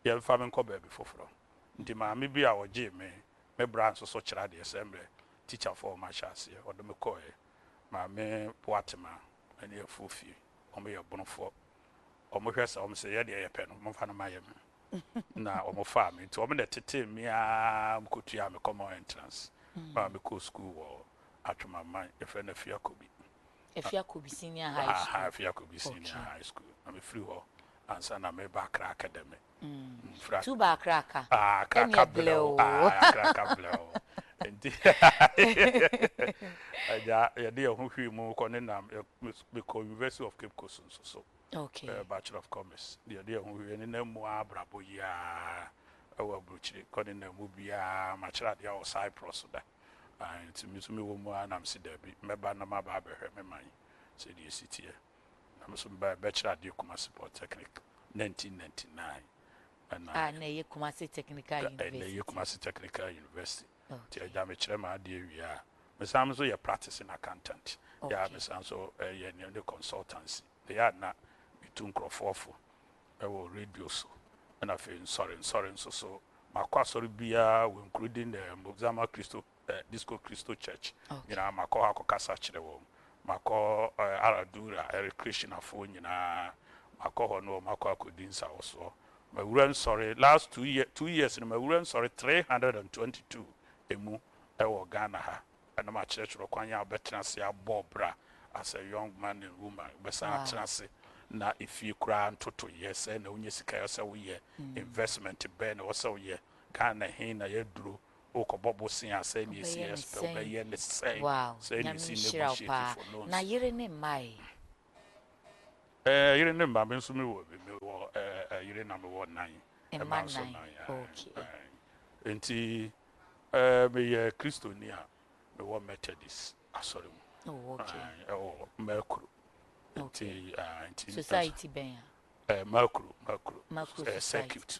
ye mfa me nko ba bi foforo enti ma me bi a oje me brand so kira de sembre teacher for my chance or the McCoy, my man Poatema, and your fufi, or me a bonfort, or Mohessa, or say, yeah, pen, Monfana Mayam. Now, or more farm, into a minute to tell me, Kutia, a common entrance, because school or after my mind, if any fear could be. If you could be senior high school. If you could be senior high school, I'm a free war, and son, I'm a back academy. Two back cracker. Cracker blow. Cracker blow. Yeah, dear, who you move on in because University of Cape Coast, so okay, Bachelor of Commerce. The idea who you any more brabo ya our butchery, calling them will be a machra the our Cyprus. And to me, woman, and I'm see there be member Nama Barber, her mind, said the city. I'm some Bachelor of Commerce Technique, 1999. And na ye Kumasi Technical University. Kumasi Technical University. Okay. I me chrema de wia. Me sam so ye practicing accountant. Ya me sam so ye ne consultancy. They are na between crofofo. I will radio so. And I feel sorry so makwa sorry bia we including the Mozama Christo Disco Christo Church. You know makwa akokasa kire wo. Makwa Aradura recreation afo nyina makwa hono makwa akodinsa also. My rent sorry last 2 years in my rent sorry 322 emu ewo Ghana ha and my church rokwanya betrance ya bobra as a young man and woman besa trance na if you kra ntoto yes na onye sika yesa wo ye investment be na wo se wo ye Ghana hin na ye duro okobobo sin ase ni esi expel be ye ne say wow say ni si nyamishira negotiate pa for loans na yere ne mai yire ne mba me nso me wo yire na me wo nan e ma nso nine nan okay enti me ye Christoni a me wo Methodist asori mu oh okay oh Mercury okay enti society ben Mercury society circuit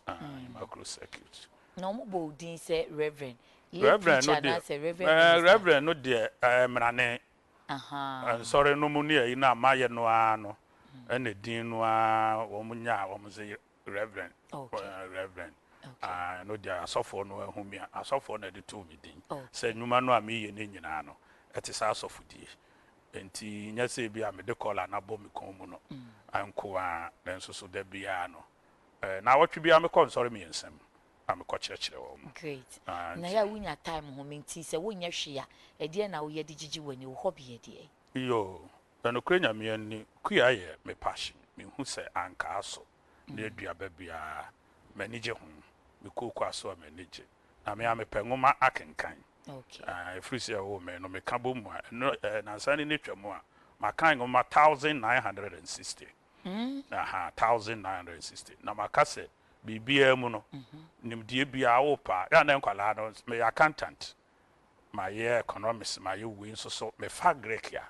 Mercury circuit no mo bo din say reverend lay Reverend no preacher na de say reverend minister Reverend no de mrane sorry no mu ne yi na amaye no ano ene din no a wo munya wo mu say reverend reverend no de asofo no ahumi asofo na de to mi din say nyuma no a me ye ne nyina no ete sa asofo die enti nya say bia me de call na bɔ me kon mu no anko a nso so da bia no na wotwe bia me kon sorry me nsem am ko kyerɛkyerɛ wo mu great na ya wunya time ho menti sɛ wonya hwe a ɛdeɛ na wo ye de gigi wani wo hobby ɛdeɛ yo no krenya me ani kuya ye me passion me hu sɛ anka aso na aduaba bia manige ho me kokɔ aso manige na me amepɛ ngoma akenkan okay free say wo me no me ka bɔ mu na sani ne twam a makan ngoma 1960 1960 na makase bibia mu no nimdie bia wo pa ya na nkwala no me accountant my economics my we so me fa Greek ya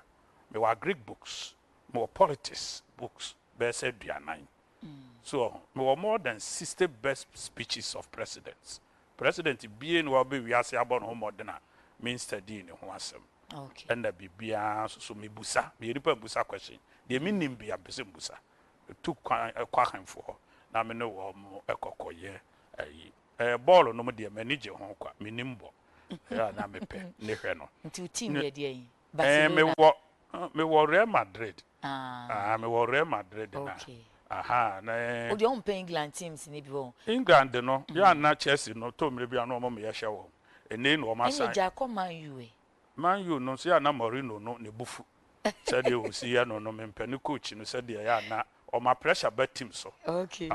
me wa Greek books me politics books be say duanan so me wa more than 60 best speeches of president bia no be wi ase abon ho modena Ministerial ne ho asem okay and bibia so me busa me ripa busa question de me nim bia be busa tu kwa hanfo na me no wo ekokoye ball no me de manage ho kwa me nimbo ya na me pe ne hwe no nti team ye de yi Barcelona me wo Real Madrid me wo Real Madrid na okay na o de on pay England teams ni bi wo England no ya na Chelsea no to me bia no mo ye hwe wo ene no ma san ene ja ko Man U no so ya na Mourinho no ne bufu said you will see ya no me mpani coach no said ya na o ma pressure bet team so okay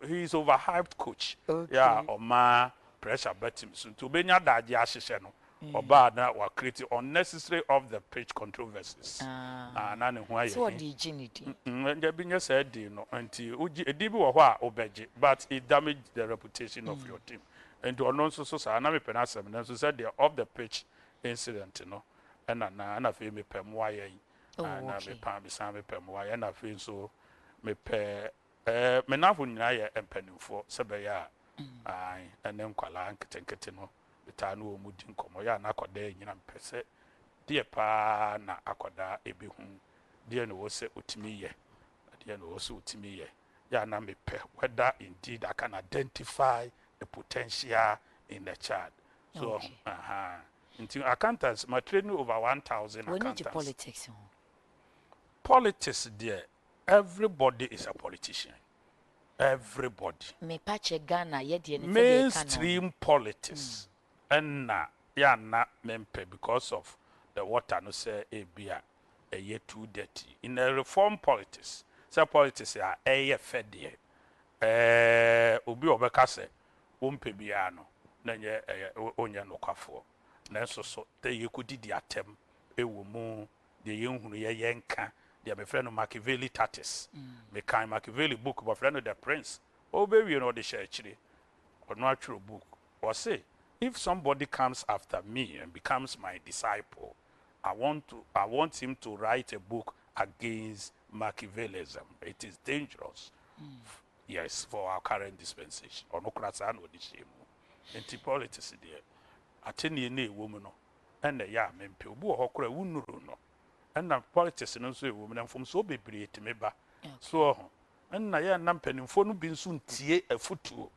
he is overhyped coach okay yeah o ma pressure bet team so to benya daje ahihye no oba na wa create unnecessary off the pitch controversies na ne ho aye so the ginity nja binya said no anti uji edibi wo ho a obeje but it damaged the reputation of your team and ono nso so sa na me penasem na so said the off the pitch incident no na fe me pem wa yen na me pa me san me pem wa yen na fe so me pe me na fo nyina ye empanimfo se be ya ai ene nkwala nketenkete no beta no mu di nkomo ya na akoda nyina mpese die pa na akoda ebehu die no wo se otimi ye die no wo se otimi ye ya na me pe whether indeed I can identify the potential in the child so until accountants my training over 1,000 accountants politics there everybody is a politician everybody me pache Ghana ye de mainstream politics and ya na mempe because of the water no say ebia eye too dirty in a reform politics say politics ya eye fede obi obeka say wompe bia no na nye onye nokwafo na so te yekudi di atem ewo mu de yenhunu ye yenka de me friend Machiavelli tactics me kan Machiavelli book but friend the prince obewie no de share chire ono atwero book or say if somebody comes after me and becomes my disciple I want him to write a book against Machiavellism. It is dangerous yes for our current dispensation ono krasa no de shemu enti politics there ateni na ewo mu no ena ya mempe obi wo hokora wunuru no ena politics no so ewo mu na mfom so bebre etime so ho ena ya na mpanimfo no bi nso ntie afutuo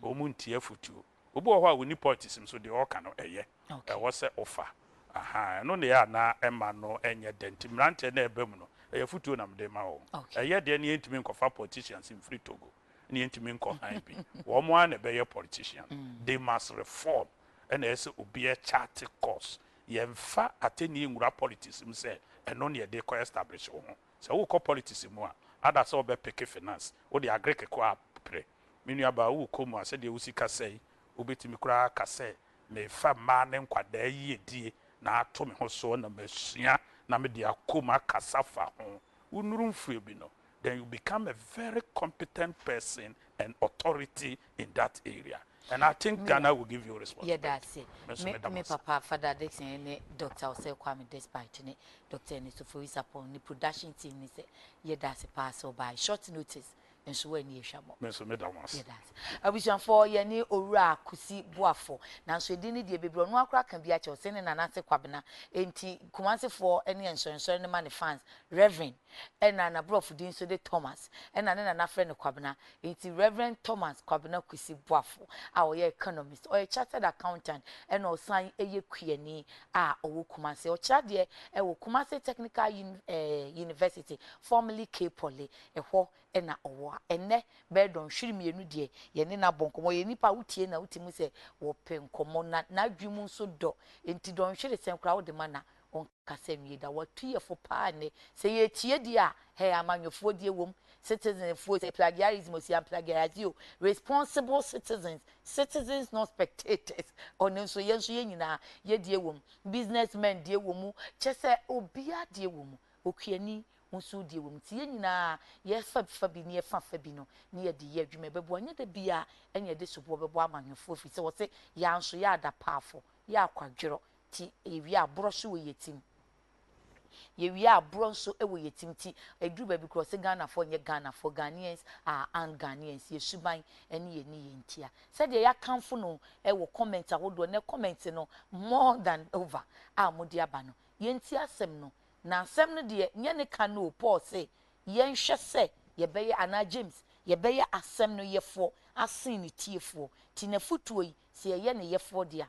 o mu ntie afutuo obi wo ho a woni politics so de oka no eye wo se ofa no ne ya na ema no enye denti mrante na ebe mu no eye futuo na mde ma wo eye de ne yentimi nkofa politicians in free Togo ne yentimi nko han bi wo mo an ebe ye politician they must reform and as obi a chart course yemfa ateni ngura politics mu say eno ne de ko establish wo so wo ko politics mu a ada so be pick finance wo de agree ko apre menu aba wo ko mu ase de usika sei wobɛtumi koraa ka sɛ mefa mmaa ne nkwadaa yiedie na ato me ho so na masua na mede akɔm akasa fa ho wonuru mfiri bi no then you become a very competent person and authority in that area. And I think Ghana will give you responsibility. Yeah, that's it. Me papa Father Adekye ne Dr. Osei Kwame despite ne Dr. Nisofo Isapon ni production team ni say yeah that's a pass by short notice and so when you shamo. Me so me da was. Yeah that's. Abusian for ye ni owura Kusi Boafo. Na so edi ni de bebro no akra kan bi a che o se ne nanate kwabena enti Kumasi for any insurance ne man fans Reverend na na brof din so de Thomas na na friend kwabena enti Reverend Thomas kwabena Kusi Boafo a oye economist or chartered accountant and o san eye kuani a owo Kumasi o cha de e wo Kumasi Technical University formerly K Poly ehwo na owo ene be don hwiri mienu de ye ne na bonkomo ye nipa wutie na wutimu se wo penkomo na adwumu so do enti don hwiri senkra wo de mana on kasa nwie da watu ye fo pa ne se ye tie di a he amanyofo die wom citizen fo say plagiarism osi plagiarizio responsible citizens not spectators on so ye nyina ye die wom businessmen die wom chese obia die wom okuani nso die wom tie nyina ye fa bi ne fa bi no ne ye de ye adwuma bebo anya da bia enye de sobo bebo amanyofo fi se wo se ya nso ya da paafo ya akwadwero ti ewi aboro so wo yetim ye wi aboro nso e wo yetim ti eduru ba bi cross Ghana for nye Ghana for Ghanaians and Ghanaians ye suban ene ye ni ye ntia said ye ya kanfo no e wo comment awodo ne comment no more than over modi aba no ye ntia asem no na asem no de nye ne ka no Paul say ye nhwe se ye beye ana James ye beye asem no ye fo asin ni tiefo ti na futuo yi se ye ne ye fo dia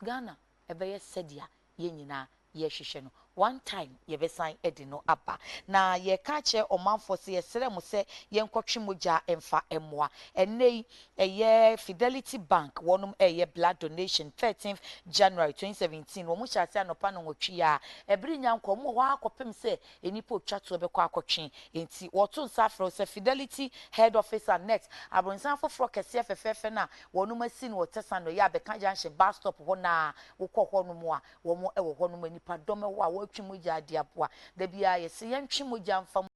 Ghana ebeye sedia ye nyina ye hwehwe no one time ye be sign edi no aba na ye ka che omanfo se ye sere mo se ye nkotwe moja emfa emwa enei eye Fidelity Bank wonum eye blood donation 13th January 2017 wo mu sha se anopa no nwotwe ya ebiri nyanko mo wa akopem se enipo twato be kwa akotwe enti woto nsa afro se Fidelity head officer next abronsan foforo kese fefefe na wonum asi no wotesa no ya be kan junction bus stop ho na wokọ ho no mo a wo mo e wo ho no enipa dome wo a watwi moja ade aboa da bia ye se yentwi moja mfa